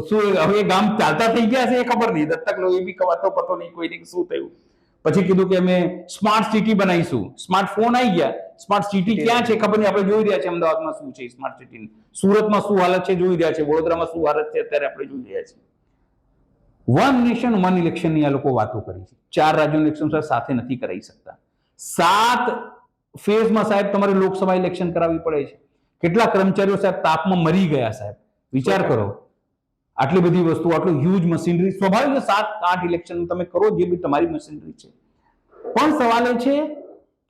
શું હવે ગામ ચાલતા થઈ ગયા છે એ ખબર નહીં, દત્તક લો એ બી ખવાતો પતો નહીં કોઈને શું થયું. પછી કીધું કે અમે સ્માર્ટ સિટી બનાવીશું, સ્માર્ટફોન આવી ગયા, સ્માર્ટ સિટી ક્યાં છે ખબર નહીં, આપણે જોઈ રહ્યા છે અમદાવાદમાં શું છે સ્માર્ટ સિટી, સુરતમાં શું હાલત છે જોઈ રહ્યા છે, વડોદરામાં શું હાલત છે અત્યારે આપણે જોઈ રહ્યા છે. વન નેશન વન ઇલેક્શનની આ લોકો વાતો કરી છે. 4 રાજ્યોનું ઇલેક્શન સાથે નથી કરાવી શકતા. 7 ફેઝમાં સાહેબ તમારે લોકસભા ઇલેક્શન કરાવવી પડે છે. કેટલા કર્મચારીઓ સાહેબ તાપમાં મરી ગયા સાહેબ, વિચાર કરો. આટલી બધી વસ્તુ, આટલું હ્યુજ મશીનરી, સ્વાભાવિક 7-8 ઇલેક્શન તમે કરો, જે બી તમારી મશીનરી છે. પણ સવાલ એ છે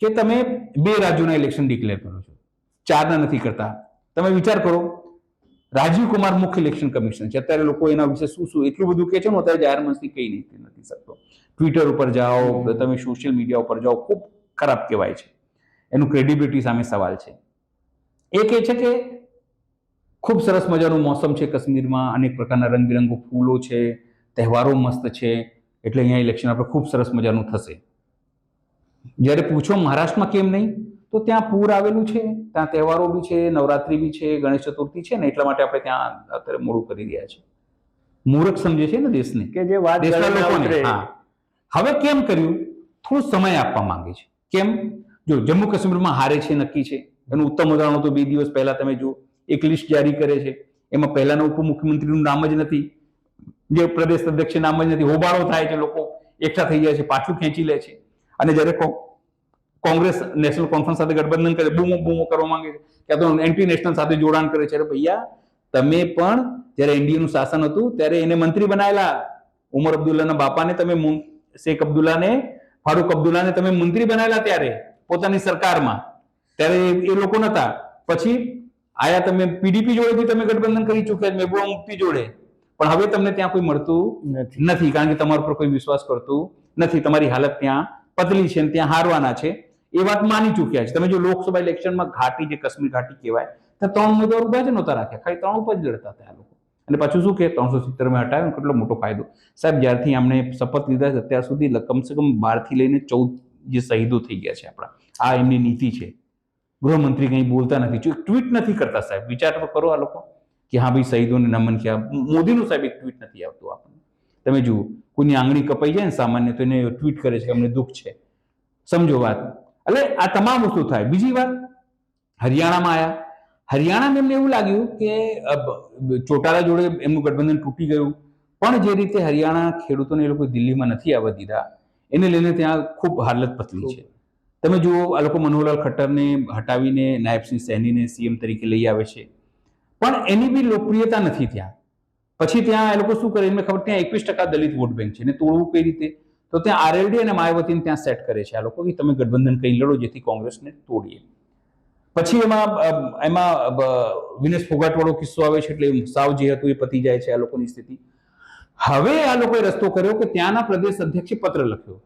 કે તમે 2 રાજ્યોના ઇલેક્શન ડિક્લેર કરો છો, 4ના નથી કરતા. તમે વિચાર કરો, રાજીવ કુમાર મુખ્ય ઇલેક્શન કમિશનર છે, અત્યારે લોકો એના વિશે શું એટલું બધું કહે છે ને, અત્યારે જાહેર મંચથી કઈ નથી શકતો. ટ્વિટર ઉપર જાઓ, તમે સોશિયલ મીડિયા ઉપર જાઓ, ખૂબ ખરાબ કહેવાય છે. એનું ક્રેડિબિલિટી સામે સવાલ છે. એક એ છે કે ખૂબ સરસ મજાનું મોસમ છે કાશ્મીરમાં, અનેક પ્રકારના રંગબેરંગો ફૂલો છે, તહેવારો મસ્ત છે, એટલે અહીંયા ઇલેક્શન આપણે ખૂબ સરસ મજાનું થશે. જ્યારે પૂછો મહારાષ્ટ્રમાં કેમ નહીં, તો ત્યાં પૂર આવેલું છે, ત્યાં તહેવારો બી છે, નવરાત્રી બી છે, ગણેશ ચતુર્થી છે ને, એટલા માટે આપણે ત્યાં અત્યારે મોડું કરી રહ્યા છે. મૂર્ખ સમજે છે ને દેશને,
કે જે વાત
દેશના
ગળે ના
લોકોને.
ઉતરે.
હા, હવે કેમ કર્યું, થોડો સમય આપવા માંગે છે. કેમ? જો જમ્મુ કાશ્મીરમાં હારે છે નક્કી છે, એનું ઉત્તમ ઉદાહરણ તો 2 દિવસ પહેલા તમે જો એક લિસ્ટ જારી કરે છે, એમાં પહેલાના ઉપમુખ્યમંત્રીનું નામ જ નથી, જે પ્રદેશ અધ્યક્ષ નામ જ નથી, હોબાળો થાય છે, લોકો એકઠા થઈ જાય છે, પાછું ખેંચી લે છે. અને જ્યારે કોંગ્રેસ નેશનલ કોન્ફરન્સ સાથે ગઠબંધન કરે, બૂમો બૂમો કરવા માંગે છે, ક્યાં તો એન્ટી નેશનલ સાથે જોડાણ કરે છે. અરે ભૈયા, તમે પણ જ્યારે એનડીએનું શાસન હતું ત્યારે એને મંત્રી બનાવેલા. ઉમર અબ્દુલ્લાના બાપાને તમે શેખ અબ્દુલ્લાને, ફારૂક અબ્દુલ્લાને તમે મંત્રી બનાવેલા ત્યારે પોતાની સરકારમાં, ત્યારે એ લોકો નતા. પછી આયા તમે પીડીપી જોડે બી તમે ગઠબંધન કરી ચૂક્યા, મહેબૂબા મુફ્તી જોડે, પણ હવે તમને ત્યાં કોઈ મળતું નથી, કારણ કે તમારા પર કોઈ વિશ્વાસ કરતું નથી. તમારી હાલત ત્યાં પતલી છે, ત્યાં હારવાના છે, એ વાત માની ચૂક્યા છે. તમે જો લોકસભા ઇલેક્શનમાં ઘાટી, જે કાશ્મીર ઘાટી કહેવાય, તો 3 ઉમેદવાર ઉભા જ નહોતા રાખ્યા, ખાલી 3 ઉપર જ લડતા હતા આ લોકો. અને પાછું શું કે 370 માં હટાવ્યું, કેટલો મોટો ફાયદો સાહેબ. જ્યારથી આમણે શપથ લીધા છે અત્યાર સુધી કમસે કમ 12 થી લઈને 14 જે શહીદો થઈ ગયા છે આપણા. આ એમની નીતિ છે. ગૃહમંત્રી કંઈ બોલતા નથી, ટ્વીટ નથી કરતા સાહેબ. વિચાર તો કરો આ લોકો કે હા ભાઈ શહીદોને નમન ક્યાં. મોદીનું સાહેબ એક ટ્વીટ નથી આવતું આપણને. તમે જુઓ, કોઈની આંગળી કપાઈ જાય ને સામાન્ય, તો એને ટ્વીટ કરે છે કે અમને દુઃખ છે. સમજો વાત. એટલે આ તમામ વસ્તુ થાય. બીજી વાત, હરિયાણામાં આવ્યા. હરિયાણામાં એમને એવું લાગ્યું કે ચોટાલા જોડે એમનું ગઠબંધન તૂટી ગયું, પણ જે રીતે હરિયાણા ખેડૂતોને એ લોકો દિલ્હીમાં નથી આવવા દીધા, એને લઈને ત્યાં ખૂબ હાલત પતલી છે. તમે જુઓ, આ લોકો મનોહરલાલ ખટ્ટરને હટાવીને નાયબસિંહ સૈનીને સીએમ તરીકે લઈ આવે છે, પણ એની બી લોકપ્રિયતા નથી ત્યાં. પછી ત્યાં એ લોકો શું કરે, એમને ખબર, ત્યાં 21% દલિત વોટ બેંક છે, એને તોડવું કઈ રીતે, તો ત્યાં આરએલડી અને માયાવતીને ત્યાં સેટ કરે છે આ લોકો, કે તમે ગઠબંધન કઈ લડો જેથી કોંગ્રેસને તોડીએ. પછી એમાં વિનેશ ફોગાટ વાળો કિસ્સો આવે છે, એટલે સાવ જે હતું એ પતી જાય છે આ લોકોની સ્થિતિ. હવે આ લોકોએ રસ્તો કર્યો કે ત્યાંના પ્રદેશ અધ્યક્ષે પત્ર લખ્યો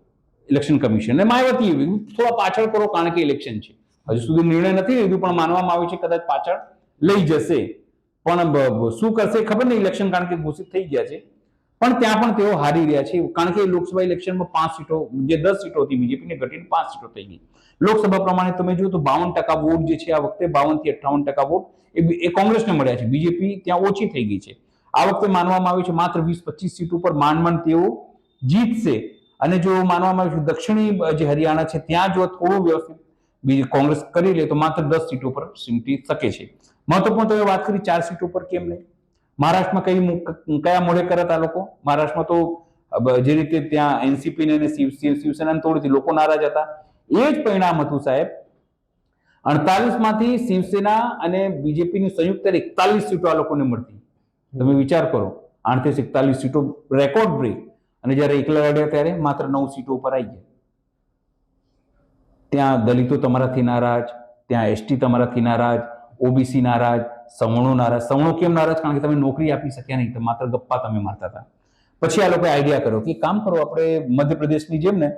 ઇલેક્શન કમિશન, માયાવતી થોડા પાછળ કરો કારણ કે ઇલેક્શન છે, હજુ સુધી નિર્ણય નથી લીધું, પણ માનવામાં આવે છે કદાચ પાછળ લઈ જશે. પણ શું કરશે ખબર નહીં ઇલેક્શન, કારણ કે ઘોષિત થઈ ગયા છે, પણ ત્યાં પણ તેઓ હારી રહ્યા છે, કારણ કે લોકસભા ઇલેક્શનમાં 5 સીટો, જે 10 સીટો હતી બીજેપીને ઘટીને 5 સીટો થઈ ગઈ. લોકસભા પ્રમાણે તમે જુઓ તો 52% વોટ જે છે આ વખતે, 52 થી 58% વોટ એ કોંગ્રેસને મળ્યા છે. બીજેપી ત્યાં ઓછી થઈ ગઈ છે. આ વખતે માનવામાં આવ્યું છે માત્ર 20-25 સીટ ઉપર માંડ તેઓ જીતશે. અને જો માનવામાં આવે છે દક્ષિણી જે હરિયાણા છે ત્યાં જો થોડું વ્યવસ્થિત બીજી કોંગ્રેસ કરી લે તો માત્ર 10 સીટો પર સિમટી શકે છે. મહત્વપૂર્ણ તમે વાત કરી 4 સીટો પર કેમ નહીં. મહારાષ્ટ્રમાં કયા મોડે કરત આ લોકો. મહારાષ્ટ્રમાં તો જે રીતે ત્યાં એનસીપી ને શિવસેનાને તોડીથી લોકો નારાજ હતા, એ જ પરિણામ હતું સાહેબ. 48 માંથી શિવસેના અને બીજેપીની સંયુક્ત 41 સીટો આ લોકોને મળતી. તમે વિચાર કરો, 38-41 સીટો, રેકોર્ડ બ્રેક. અને જયારે એકલા લડ્યા ત્યારે માત્ર 9 સીટો ઉપર આવી ગયા. ત્યાં દલિતો તમારાથી નારાજ, ત્યાં એસટી તમારાથી નારાજ, ઓબીસી નારાજ, સવર્ણો નારાજ. સવર્ણો કેમ નારાજ? કારણ કે તમે નોકરી આપી શક્યા નહીં, માત્ર ગપ્પા તમે મારતા હતા. પછી આ લોકોએ આઈડિયા કર્યો કે કામ કરો, આપણે મધ્યપ્રદેશની જેમ ને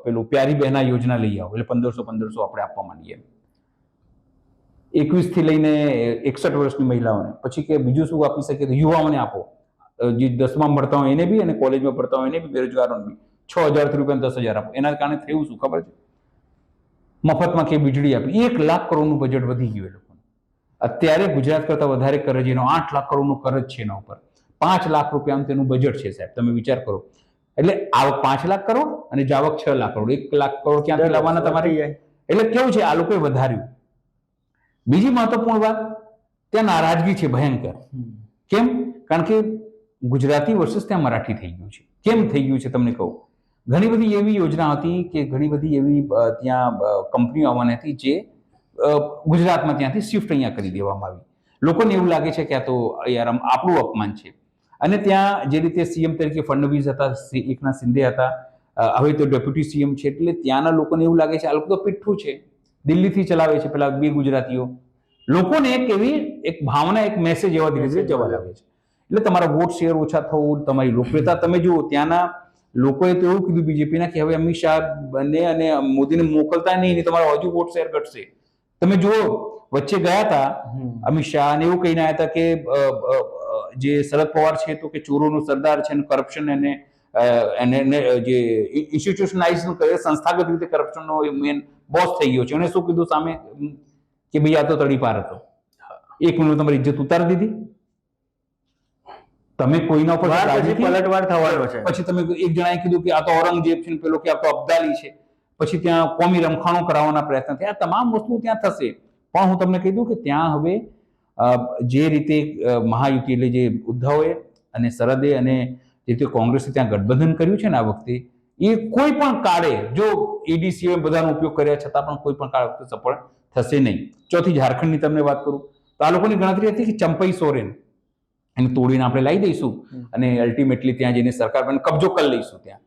પેલું પ્યારી બહેના યોજના લઈ આવો, એટલે 1500 આપણે આપવા માંડીએ 21 થી લઈને 61 વર્ષની મહિલાઓને. પછી કે બીજું શું આપી શકીએ, તો યુવાઓને આપો, જે 10માં ભણતા હોય એને બી અને કોલેજમાં ભણતા હોય એને બી, બેરોજગારોને બી 6000 થી રૂપિયા 10,000 આપો. એના કારણે થયું શું ખબર છે? મફતમાં કે વીજળી આપી. 1 લાખ કરોડનું બજેટ વધી ગયું એ લોકોનું. અત્યારે ગુજરાત કરતા વધારે કરજ એનો 8 લાખ કરોડનું કરજ છે એના ઉપર. 5 લાખ રૂપિયા તેનું બજેટ છે સાહેબ, તમે વિચાર કરો. એટલે આવક 5 લાખ કરોડ અને જાવક 6 લાખ કરોડ. 1 લાખ કરોડ ક્યાંથી લાવવાના તમારે? એટલે કેવું છે, આ લોકોએ વધાર્યું. બીજી મહત્વપૂર્ણ વાત, ત્યાં નારાજગી છે ભયંકર. કેમ? કારણ કે ગુજરાતી વર્સિસ ત્યાં મરાઠી થઈ ગયું છે. કેમ થઈ ગયું છે તમને કહું. ઘણી બધી એવી યોજના હતી કે ઘણી બધી એવી ત્યાં કંપનીઓ આવવાની હતી જે ગુજરાતમાં ત્યાંથી શિફ્ટ અહીંયા કરી દેવામાં આવી. લોકોને એવું લાગે છે કે આ તો યાર આપણું અપમાન છે. અને ત્યાં જે રીતે સીએમ તરીકે ફડણવીસ હતા, એકનાથ શિંદે હતા, હવે તો ડેપ્યુટી સીએમ છે, એટલે ત્યાંના લોકોને એવું લાગે છે આ લોકો તો પીઠું છે, દિલ્હીથી ચલાવે છે પેલા 2 ગુજરાતીઓ. લોકોને એક એવી એક ભાવના, એક મેસેજ એવા ધીરે ધીરે જવા લાગે છે. એટલે તમારા વોટ શેર ઓછા થવું, તમારી લોકપ્રિયતા, તમે જુઓ ત્યાંના લોકોએ તો એવું કીધું બીજેપીના કે હવે અમિત શાહ અને મોદીને મોકલતા નહીં, તમારો હજુ વોટ શેર ઘટશે. તમે જુઓ વચ્ચે ગયા હતા અમિત શાહ અને એવું કહીને આવ્યા હતા કે જે શરદ પવાર છે તો કે ચોરોનો સરદાર છે અને કરપ્શન એને જે ઇન્સ્ટિટ્યુશનલાઇઝ કરે સંસ્થાગત રીતે કરપ્શનનો મેન બોસ થઈ ગયો છે. એને શું કીધું સામે કે ભાઈ આ તો તડીપાર હતો, 1 મિનિટ તમારી ઇજ્જત ઉતારી દીધી. તમે કોઈના ઉપર
પલટવાર થવાનો છે.
પછી તમે એક જણાએ કીધું કે આ તો ઔરંગઝેબ છે, પેલો કે આ તો અબ્દાલી છે. પછી ત્યાં કોમી રમખાણો કરાવવાના પ્રયત્ન થયા. તમામ વસ્તુ ત્યાં થશે. પણ હું તમને કહી દઉં કે ત્યાં હવે જે રીતે મહાયુતિ એટલે જે ઉદ્ધવે અને શરદે અને જે રીતે કોંગ્રેસે ત્યાં ગઠબંધન કર્યું છે ને આ વખતે, એ કોઈ પણ કાળે જો ઈડીસીએ બધાનો ઉપયોગ કર્યા છતાં પણ કોઈ પણ કાળ વખતે સફળ થશે નહીં. ચોથી ઝારખંડની તમને વાત કરું તો આ લોકોની ગણતરી હતી કે ચંપઈ સોરેન એને તોડીને આપણે લાવી દઈશું અને અલ્ટિમેટલી ત્યાં જઈને સરકાર પર કબજો કરી લઈશું. ત્યાં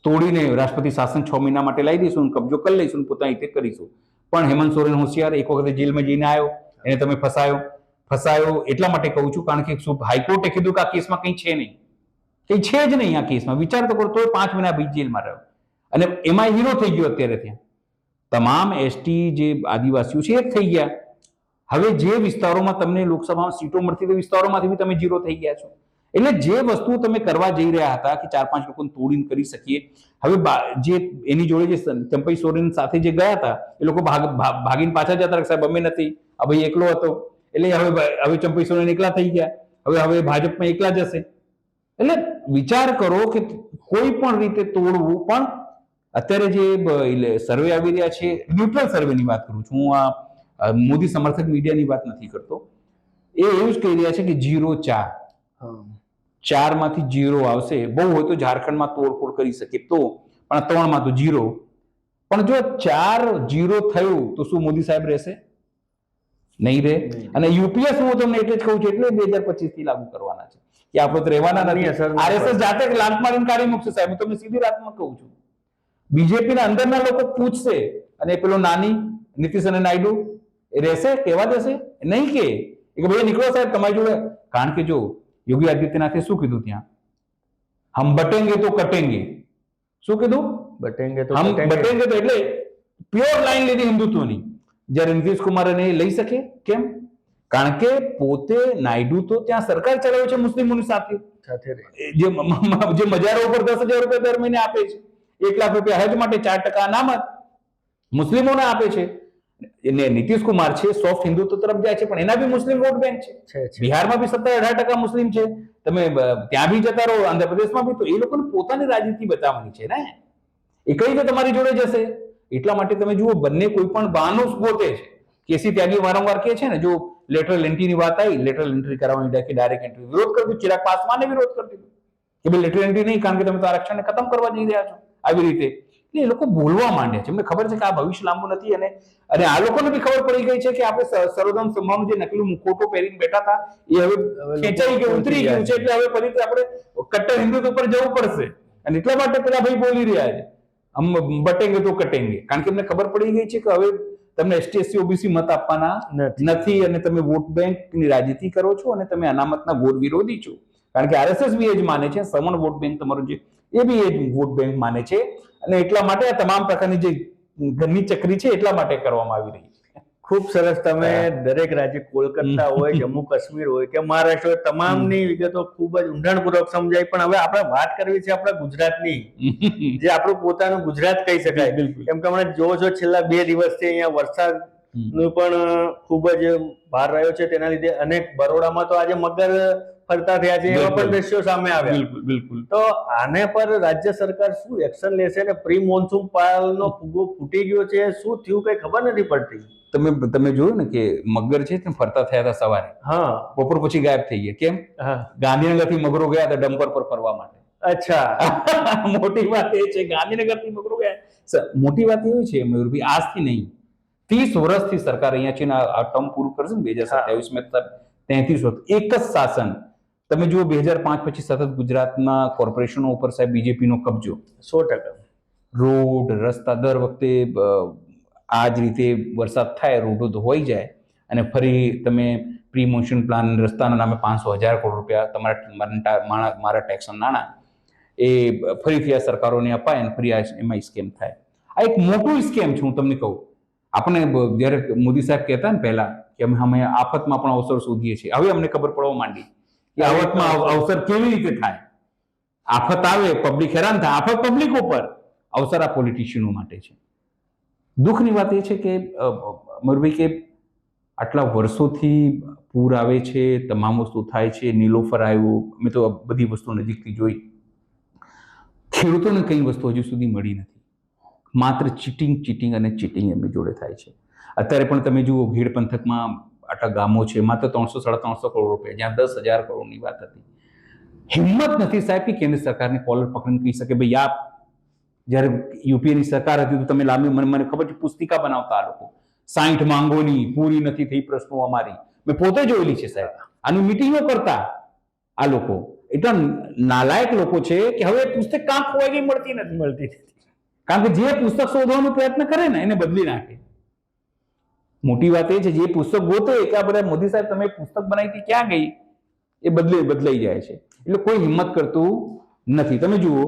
તોડીને રાષ્ટ્રપતિ શાસન 6 મહિના માટે લાવી દઈશું, કબજો કરી લઈશું, પોતાની રીતે કરીશું. પણ હેમંત સોરેન હોશિયાર, એક વખતે જેલમાં જઈને આવ્યો, એને તમે ફસાયો એટલા માટે કહું છું કારણ કે હાઈકોર્ટે કીધું કે આ કેસમાં કંઈ છે નહીં, કંઈ છે જ નહીં આ કેસમાં. વિચાર તો કરો, તો 5 મહિના બીજ જેલમાં રહ્યો અને એમાં હીરો થઈ ગયો. અત્યારે ત્યાં તમામ એસટી જે આદિવાસીઓ છે એ થઈ ગયા. હવે જે વિસ્તારોમાં તમને લોકસભામાં સીટો મળતી તે વિસ્તારોમાંથી બી તમે ઝીરો થઈ ગયા છો. એટલે જે વસ્તુ તમે કરવા જઈ રહ્યા હતા કે 4-5 લોકોને તોડીને કરી શકીએ, હવે જે એની જોડે જે ચંપઈ સોરેન સાથે જે ગયા હતા એ લોકો ભાગીને પાછા જતા સાહેબ અમે નથી, આ ભાઈ એકલો હતો. એટલે હવે ચંપઈ સોરેન એકલા થઈ ગયા. હવે ભાજપમાં એકલા જશે. એટલે વિચાર કરો કે કોઈ પણ રીતે તોડવું. પણ અત્યારે જે સર્વે આવી રહ્યા છે, ન્યુટ્રલ સર્વેની વાત કરું છું હું, આ મોદી સમર્થક મીડિયાની વાત નથી કરતો, એ એવું જ કહી રહ્યા છે કે 0-4 માંથી 0 આવશે. બહુ હોય તો ઝારખંડમાં તોડફોડ કરી શકે તો, પણ 3 માં તો 0. પણ જો 4-0 થયું તો શું મોદી સાહેબ રહેશે? નહીં રહે. અને યુપીએસ હું તમને એટલે જ કહું છું, એટલે 2025 થી લાગુ કરવાના છે કે આપણે તો રહેવાના નથી. આરએસએસ જાતે લાત મારીને કાઢી મૂકશે સાહેબ. હું તમને સીધી રાતમાં કહું છું. બીજેપીના અંદરના લોકો પૂછશે અને પેલો નાની નીતિશ અને નાયડુ એ રહેશે? કહેવા દેશે? નહીં કે ભાઈ નીકળો સાહેબ તમારી જોડે. કારણ કે જો યોગી આદિત્યનાથે શું કીધું ત્યાં, હમ બટેંગે તો કટેંગે. શું કીધું?
બટેંગે તો
એટલે પ્યોર લાઈન લીધી હિન્દુત્વની. જ્યારે નીતિશ કુમાર એને લઈ શકે કેમ? કારણ કે પોતે નાયડુ તો ત્યાં સરકાર ચલાવે છે મુસ્લિમોની સાથે, જે મજારો ઉપર 10,000 રૂપિયા દર મહિને આપે છે, 1 લાખ રૂપિયા હજ માટે, 4% અનામત મુસ્લિમોને આપે છે. નીતિશ કુમાર છે સોફ્ટ હિન્દુત્વ તરફ જાય છે, પણ એના બી મુસ્લિમ વોટ બેંક છે. બિહારમાં બી 17-18% મુસ્લિમ છે. તમે ત્યાં બી જતા રહો, આંધ્રપ્રદેશમાં બી, તો એ લોકોને પોતાની રાજનીતિ બતાવવાની છે ને. એ કઈ રીતે તમારી જોડે જશે? એટલા માટે તમે જુઓ, બંને કોઈ પણ બહાનું ગોતે છે. કેસી ત્યાગી વારંવાર કહે છે ને, જો લેટરલ એન્ટ્રીની વાત આવી, લેટરલ એન્ટ્રી કરાવવાની ડાયરેક્ટ એન્ટ્રી વિરોધ કરી દીધો. ચિરાગ પાસવાને વિરોધ કરી દીધો કે ભાઈ લેટરલ એન્ટ્રી નહીં, કારણ કે તમે તો આરક્ષણને ખતમ કરવા જઈ રહ્યા છો. આવી રીતે એ લોકો બોલવા માંડ્યા છે. એમને ખબર છે કે આ ભવિષ્ય લાંબુ નથી. અને આ લોકોને બી ખબર પડી ગઈ છે કે આપણે સર્વોદમ સંભાવનું જે નકલી મુખોટો પહેરીને બેઠા હતા એ હવે ખેંચાઈ ગયું, ઉતરી ગયું છે. એટલે હવે ફરીથી આપણે કટ્ટર હિન્દુત્વ પર જવું પડશે. અને એટલા માટે પેલા ભાઈ બોલી રહ્યા છે હમ બટેંગે તો કટેંગે. કારણ કે એમને ખબર પડી ગઈ છે કે હવે તમને એસટી એસસી ઓબીસી મત આપવાના નથી અને તમે વોટ બેંકની રાજનીતિ કરો છો અને તમે અનામતના ઘોર વિરોધી છો. કારણ કે આરએસએસ બી એ જ માને છે, સવર્ણ વોટ બેંક તમારું જે એ બી એ જ વોટ બેંક માને છે. અને એટલા માટે આ તમામ પ્રકારની જે ઘરની ચક્રી છે એટલા માટે કરવામાં આવી રહી છે.
ખૂબ સરસ. તમે દરેક રાજ્ય, કોલકાતા હોય, જમ્મુ કાશ્મીર હોય કે મહારાષ્ટ્ર હોય, તમામની વિગતો ખૂબ જ ઊંડાણપૂર્વક સમજાય. પણ હવે આપણે વાત કરવી છે આપણા ગુજરાતની, જે આપણું પોતાનું ગુજરાત કહી શકાય. કેમ કે હમણાં જોવો છો છેલ્લા 2 દિવસથી અહીંયા વરસાદનું પણ ખૂબ જ ભાર રહ્યો છે. તેના લીધે અનેક બરોડામાં તો આજે મગર ફરતા થયા છે, એવા પણ દ્રશ્યો સામે આવ્યા.
બિલકુલ.
તો આને પર રાજ્ય સરકાર શું એક્શન લેશે? ને પ્રી મોન્સૂન પાલનો ફુગ્ગો ફૂટી ગયો છે, શું થયું કઈ ખબર નથી પડતી.
તમે જોયું ને કે મગર છે તે ફરતા થયા હતા સવારે, બપોર પછી ગાયબ થઈ ગયા. કેમ? ગાંધીનગર થી મગરો ગયા હતા ડમ્પર પર ફરવા માટે.
અચ્છા.
મોટી વાત એ છે, ગાંધીનગર થી મગરો ગયા. મોટી વાત એવી છે મયુરભાઈ, આજથી નહીં 30 વર્ષથી સરકાર અહીંયા છે ને આ ટર્મ પૂરું કરશે ને 2027 માં 33 વર્ષ એક જ શાસન. તમે જુઓ 2005 પછી સતત ગુજરાતના કોર્પોરેશનો ઉપર સાહેબ બીજેપીનો કબજો.
100%.
રોડ રસ્તા દર વખતે આ જ રીતે વરસાદ થાય રોડો ધોવાઈ જાય અને ફરી તમે પ્રી મોન્સૂન પ્લાન રસ્તાના નામે 500,000 કરોડ રૂપિયા તમારા મારા ટેક્સના નાણાં એ ફરીથી આ સરકારોને અપાય અને ફરી એમાં સ્કેમ થાય. આ એક મોટું સ્કેમ છે. હું તમને કહું, આપણે જ્યારે મોદી સાહેબ કહેતા ને પહેલા કે અમે આફતમાં પણ અવસર શોધીએ છીએ, હવે અમને ખબર પડવા માંડી કે આફતમાં અવસર કેવી રીતે થાય. આફત આવે, પબ્લિક હેરાન થાય, આફત પબ્લિક ઉપર, અવસર આ પોલિટિશિયનો માટે છે. દુઃખની વાત એ છે કે મયુરભાઈ કે આટલા વર્ષોથી પૂર આવે છે, તમામ વસ્તુ થાય છે, નીલોફર આવ્યું, મેં તો બધી વસ્તુ નજીકથી જોઈ. ખેડૂતોને કઈ વસ્તુ હજુ સુધી મળી નથી. માત્ર ચીટિંગ અને ચીટિંગ એમની જોડે થાય છે. અત્યારે પણ તમે જુઓ ગીડ પંથકમાં આટલા ગામો છે, માત્ર 300-350 કરોડ રૂપિયા, જ્યાં 10,000 કરોડની વાત હતી. હિંમત નથી સાહેબ કે કેન્દ્ર સરકારની કોલર પકડીને કહી શકે ભાઈ આ જ્યારે યુપીએની સરકાર હતી તો તમે લાંબી મને ખબર છે પુસ્તિકા બનાવતા આ લોકો 60 માંગોની પૂરી નથી થઈ પ્રશ્નો અમારી. મેં પોતે જોયેલી છે સાહેબ. આની મિટિંગો કરતા આ લોકો એટલા નાલાયક લોકો છે કે હવે પુસ્તક કાં ખોવાઈ ગઈ મળતી નથી. કારણ કે જે પુસ્તક શોધવાનો પ્રયત્ન કરે ને એને બદલી નાખે. મોટી વાત એ છે જે પુસ્તક ગોતે કે આ બધા મોદી સાહેબ તમે પુસ્તક બનાવી હતી ક્યાં ગઈ, એ બદલાઈ જાય છે. એટલે કોઈ હિંમત કરતું નથી. તમે જુઓ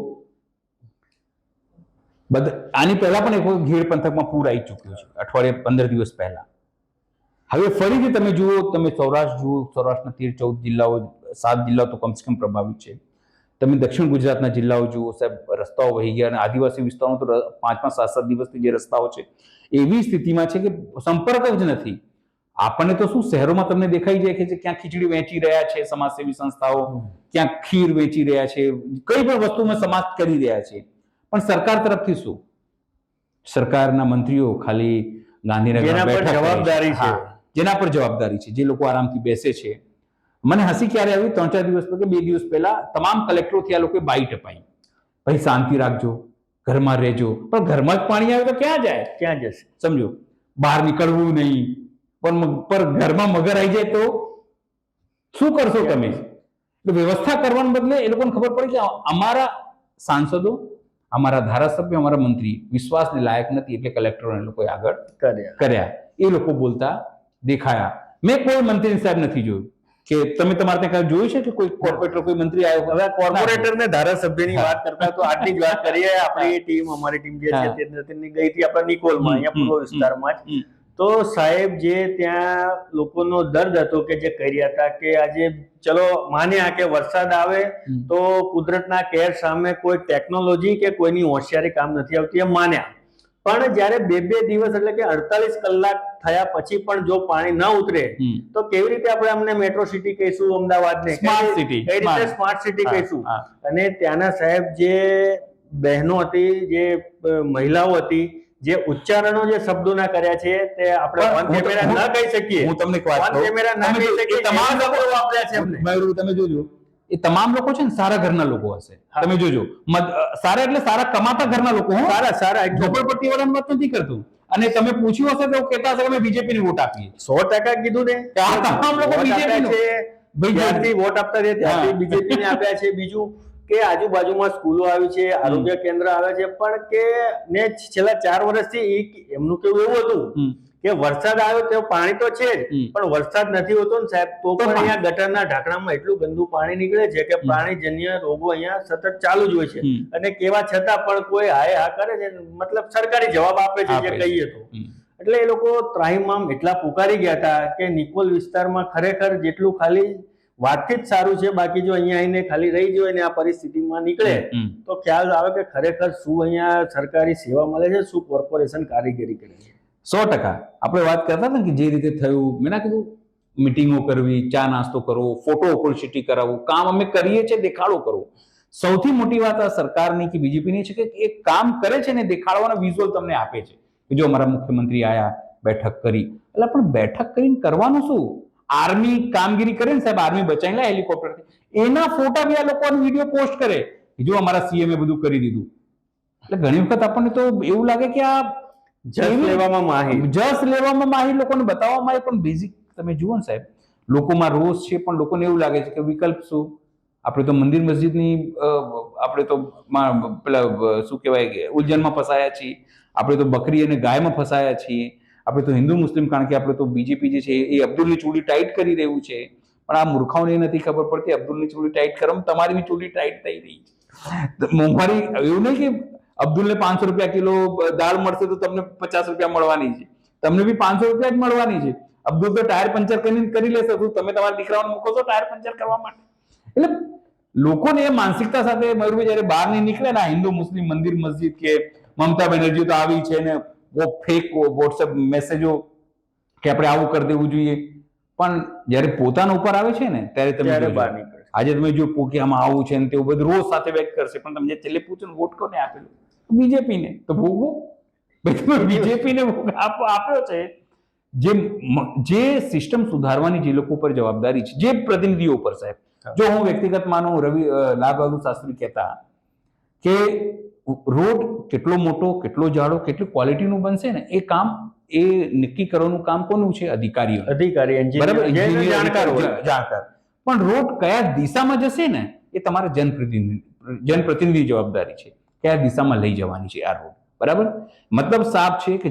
આની પહેલા પણ એક વખત ગીર પંથકમાં પૂર આવી ચૂક્યું છે, અઠવાડિયે 15 દિવસ પહેલા. હવે ફરીથી તમે જુઓ, તમે સૌરાષ્ટ્ર જુઓ, સૌરાષ્ટ્રના 13-14 જિલ્લાઓ, 7 જિલ્લાઓ તો કમસે કમ પ્રભાવિત છે. તમે દક્ષિણ ગુજરાતના જિલ્લાઓ જુઓ સાહેબ, રસ્તાઓ વહી ગયા, અને આદિવાસી વિસ્તારોમાં તો 5-7 દિવસથી જે રસ્તાઓ છે એવી સ્થિતિમાં છે કે સંપર્ક જ નથી. આપણને તો શું શહેરોમાં તમને દેખાઈ જાય કે ક્યાં ખીચડી વેચી રહ્યા છે સમાજસેવી સંસ્થાઓ, ક્યાં ખીર વેચી રહ્યા છે, કઈ પણ વસ્તુમાં સમાજ કરી રહ્યા છે. પણ સરકાર તરફથી શું? સરકારના મંત્રીઓ ખાલી ગાંધીનગર
જવાબદારી છે,
જેના પર જવાબદારી છે, જે લોકો આરામથી બેસે છે. મને હસી ક્યારે આવી, 3-4 દિવસ કે 2 દિવસ પહેલા તમામ કલેક્ટરોથી આ લોકોએ બાઇટ અપાઈ, ભાઈ શાંતિ રાખજો, ઘરમાં રહેજો. પણ ઘરમાં જ પાણી આવે તો ક્યાં જશે? સમજો, બહાર નીકળવું નહીં, પણ ઘરમાં મગર આવી જાય તો શું કરશો તમે? વ્યવસ્થા કરવાને બદલે એ લોકોને ખબર પડી કે અમારા સાંસદો, અમારા ધારાસભ્ય, અમારા મંત્રી વિશ્વાસને લાયક નથી, એટલે કલેક્ટરોને લોકોએ આગળ કર્યા. એ લોકો બોલતા દેખાયા. મેં કોઈ મંત્રી સાહેબ નથી જોયું કે તમે તમારે ત્યાં જોયું છે કે કોઈ કોર્પોરેટર, કોઈ મંત્રી આવ્યો?
હવે કોર્પોરેટર ને ધારાસભ્યની વાત કરતા તો આટલી જ વાત કરીએ. આપણી ટીમ, અમારી ટીમ જે છે તે ગઈ હતી આપણા નિકોલમાં, અહીંયા પૂર્વ વિસ્તારમાં જ. તો સાહેબ જે ત્યાં લોકોનો દર્દ હતો કે જે કહી રહ્યા હતા કે આજે ચલો માન્યા કે વરસાદ આવે તો કુદરતના કેર સામે કોઈ ટેકનોલોજી કે કોઈની હોશિયારી કામ નથી આવતી, એમ માન્યા. પણ જયારે 2 દિવસ એટલે કે 48 કલાક થયા પછી પણ જો પાણી ન ઉતરે તો કેવી રીતે આપણે અમને મેટ્રો સિટી કહીશું, અમદાવાદને કઈ રીતે સ્માર્ટ સિટી કહીશું? અને ત્યાંના સાહેબ જે બહેનો હતી, જે મહિલાઓ હતી, જે ઉચ્ચારણો જે શબ્દોના કર્યા છે તે આપણે ઓન કેમેરા ન કહી શકીએ.
હું તમને વાત
ઓન કેમેરા ના કહી શકીએ. તમામ લોકો વાપર્યા છે એમને.
મયુર, તમે જોજો, એ તમામ લોકો છે ને સારા ઘરના લોકો હશે. તમે જોજો, સારા એટલે સારા કમાતા ઘરના લોકો.
સારા
ઝોપડપટ્ટી વાળાની વાત નથી કરતું. અને તમે પૂછ્યું હશે તો કહેતા હશે કે અમે બીજેપી ને વોટ આપીએ.
100% કીધું ને,
તમામ લોકો બીજેપી
ત્યારથી વોટ આપતા રહ્યા, ત્યારથી બીજેપી ને આપ્યા છે. બીજું કે આજુબાજુમાં સ્કૂલો આવી છે, આરોગ્ય કેન્દ્ર આવે છે, પણ કે ને છેલ્લા 4 વર્ષથી એમનું કેવું એવું હતું કે વરસાદ આવ્યો તો પાણી તો છે જ, પણ વરસાદ નથી હોતો ને સાહેબ તો પણ અહીંયા ગટરના ઢાંકણામાં એટલું ગંદુ પાણી નીકળે છે કે પ્રાણીજન્ય રોગો અહીંયા સતત ચાલુ જ હોય છે. અને કેવા છતાં પણ કોઈ હાય હા કરે છે, મતલબ સરકારી જવાબ આપે છે જે કહીએ તો. એટલે એ લોકો ત્રાહિમામ એટલા પુકારી ગયા હતા કે નિકોલ વિસ્તારમાં ખરેખર જેટલું ખાલી વાતથી જ સારું છે, બાકી જો અહીંયા આવીને ખાલી રહી જાય ને આ પરિસ્થિતિમાં નીકળે તો ખ્યાલ આવે કે ખરેખર શું અહીંયા સરકારી સેવા મળે છે, શું કોર્પોરેશન કારીગરી કરે છે.
100% આપણે વાત કરતા હતા કે જે રીતે થયું, મેં ના કીધું મિટિંગો કરવી, ચા નાસ્તો કરવો, ફોટો ઓપોર્ચ્યુનિટી કરાવવું, કામ અમે કરીએ છીએ દેખાડો કરવો. સૌથી મોટી વાત આ સરકારની કે બીજેપીની છે કે એ કામ કરે છે ને દેખાડવાના વિઝ્યુઅલ તમને આપે છે કે જો અમારા મુખ્યમંત્રી આયા, બેઠક કરી. એટલે પણ બેઠક કરીને કરવાનું શું? આર્મી કામગીરી કરે ને સાહેબ, આર્મી બચાવેલા હેલિકોપ્ટરથી, એના ફોટા બી આ લોકો વિડીયો પોસ્ટ કરે જો અમારા સીએમ બધું કરી દીધું. એટલે ઘણી વખત આપણને તો એવું લાગે કે આ જસ લેવામાં માહિર લોકોને બતાવવામાં આવે, પણ બેઝિક તમે જુઓ ને સાહેબ, લોકોમાં રોષ છે, પણ લોકોને એવું લાગે છે કે વિકલ્પ શું? આપણે તો મંદિર મસ્જિદની આપણે તો પેલા શું કહેવાય ઉલઝનમાં ફસાયા છીએ, આપણે તો બકરી અને ગાયમાં ફસાયા છીએ, આપણે તો હિન્દુ મુસ્લિમ, કારણ કે આપણે તો બીજેપી જે છે એ અબ્દુલની ચૂડી ટાઈટ કરી રહ્યું છે. પણ આ મૂર્ખાઓને નથી ખબર પડતી અબ્દુલની ચૂડી ટાઈટ કરવામાં તમારી બી ચૂડી ટાઈટ થઈ રહી છે. મોંઘવારી એવું નહીં કે અબ્દુલને 500 રૂપિયા કિલો દાળ મળશે તો તમને 50 રૂપિયા મળવાની છે. તમને બી 500 રૂપિયા જ મળવાની છે. અબ્દુલ તો ટાયર પંચર કરી લેશે, તો તમે તમારા દીકરાઓને મૂકો છો ટાયર પંચર કરવા માટે? એટલે લોકોને એ માનસિકતા સાથે મયુરભાઈ જયારે બહાર નહીં નીકળે ને, હિન્દુ મુસ્લિમ મંદિર મસ્જિદ કે મમતા બેનર્જી તો આવી છે ને ફેક વોટ્સએપ મેસેજો કે આપણે આવું કરી દેવું જોઈએ, પણ જયારે પોતાના ઉપર આવે છે ને ત્યારે તમે
બહાર નીકળે.
આજે તમે જો કે આમાં આવું છે ને તેવું બધું રોજ સાથે વ્યક્ત કરશે, પણ તમે છેલ્લે પૂછો ને વોટ કોને આપેલું? બીજેપી ને. તો ભોગવો બીજેપી ને આપ્યો છે. જે સિસ્ટમ સુધારવાની જે લોકો પર જવાબદારી છે, જે પ્રતિનિધિઓ પર સાહેબ, જો હું વ્યક્તિગત માનું, લાલબહાદુર શાસ્ત્રી કહેતા કે રોડ કેટલો મોટો, કેટલો જાડો, કેટલી ક્વોલિટીનું બનશે ને એ કામ એ નક્કી કરવાનું કામ કોનું છે? અધિકારીઓ. બરાબર, જાણકાર. પણ રોડ કયા દિશામાં જશે ને એ તમારા જનપ્રતિનિધિ જવાબદારી છે, કયા દિશામાં લઈ જવાની છે આ રોડ. બરાબર, મતલબ સાફ છે કે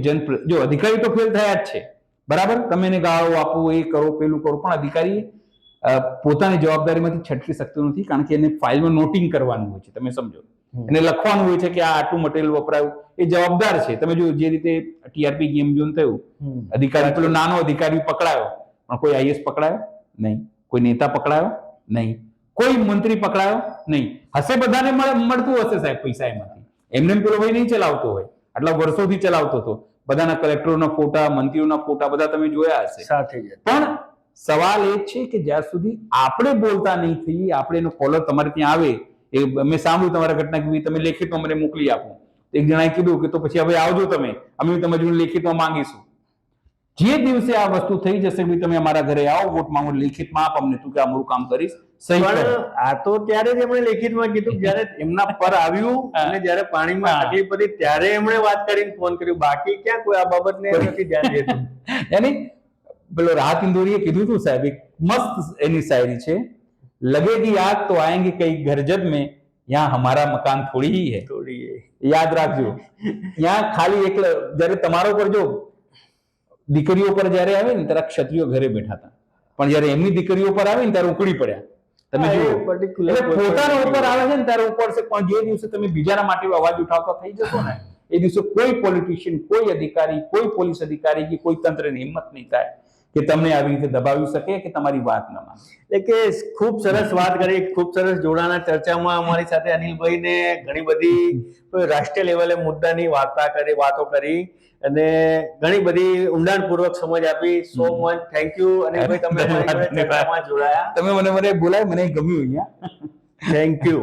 જો અધિકારી તો ફેલ થયા જ છે, બરાબર, તમે એને ગાળો આપો, એ કરો, પેલું કરો, પણ અધિકારી પોતાની જવાબદારીમાંથી છટકી શકતો નથી, કારણ કે એને ફાઇલમાં નોટિંગ કરવાનું હોય છે. તમે સમજો, એને લખવાનું હોય છે કે આ આટલું મટીરિયલ વપરાયું, એ જવાબદાર છે. તમે જો જે રીતે ટીઆરપી ગેમ ઝોન થયું, અધિકારી પેલો નાનો અધિકારી પકડાયો, પણ કોઈ આઈએસ પકડાયો નહીં, કોઈ નેતા પકડાયો નહીં, કોઈ મંત્રી પકડાયો નહીં. હશે બધાને મળતું હશે સાહેબ પૈસા એમાંથી, એમને પેલો ભાઈ નહીં ચલાવતો હોય, આટલા વર્ષોથી ચલાવતો હતો. બધાના કલેક્ટરોના ફોટા, મંત્રીઓના ફોટા બધા તમે જોયા હશે સાથે. પણ સવાલ એ છે કે જ્યાં સુધી આપણે બોલતા નહીં થઈએ, આપણે એનો કોલર તમારે ત્યાં આવે, એ મેં સાંભળ્યું તમારા ઘટના કે તમે લેખિતમાં મને મોકલી આપો. એક જણાએ કીધું કે તો પછી હવે આવજો તમે, અમે તમારી લેખિતમાં માંગીશું. જે દિવસે આ વસ્તુ થઈ જશે, ભાઈ તમે અમારા ઘરે આવો, વોટ માંગો, લેખિતમાં આપ અમને, તું કે અમારું કામ કરીશ.
આ તો ત્યારે જ એમણે લેખિતમાં કીધું જયારે એમના પર આવ્યું અને જયારે પાણીમાં તકલીફ પડી ત્યારે એમણે વાત કરીને ફોન કર્યો. બાકી ક્યાં કોઈ આ બાબતને નથી ધ્યાન દેતું.
યાની પેલો રાહત ઇન્દોરીએ કીધું હતું સાહેબ, એક મસ્ત એની શાયરી છે, लगेगी आग तो आएंगे कई घर जब में, यहाँ हमारा मकान थोड़ी ही है. યાદ રાખજો, यहाँ ખાલી એક જયારે તમારા ઉપર જો દીકરીઓ પર જયારે આવે ને ત્યારે ક્ષત્રિયો ઘરે બેઠા હતા, પણ જયારે એમની દીકરીઓ પર આવે ને ત્યારે ઉકળી પડ્યા. તમે જુઓ, પોતાના ઉપર આવે છે ને ત્યારે ઉપર છે, પણ જે દિવસે તમે બીજાના માટે અવાજ ઉઠાવતા થઈ જશો ને એ દિવસે કોઈ પોલિટિશિયન, કોઈ અધિકારી, કોઈ પોલીસ અધિકારી કે કોઈ તંત્રની હિંમત નહીં થાય કે તમને આવી રીતે દબાવી શકે કે તમારી વાત ન માને.
એટલે કે ખૂબ સરસ વાત કરી, ખૂબ સરસ જોડાના ચર્ચામાં અમારી સાથે અનિલભાઈ ને ઘણી બધી રાષ્ટ્રીય લેવલે મુદ્દાની વાતો કરી અને ઘણી બધી ઊંડાણપૂર્વક સમજ આપી. સો મચ થેન્ક યુ અનિલભાઈ, તમે અમારી જોડે ચર્ચામાં જોડાયા.
તમે મને બોલાય, મને ગમ્યું અહીંયા.
Thank you.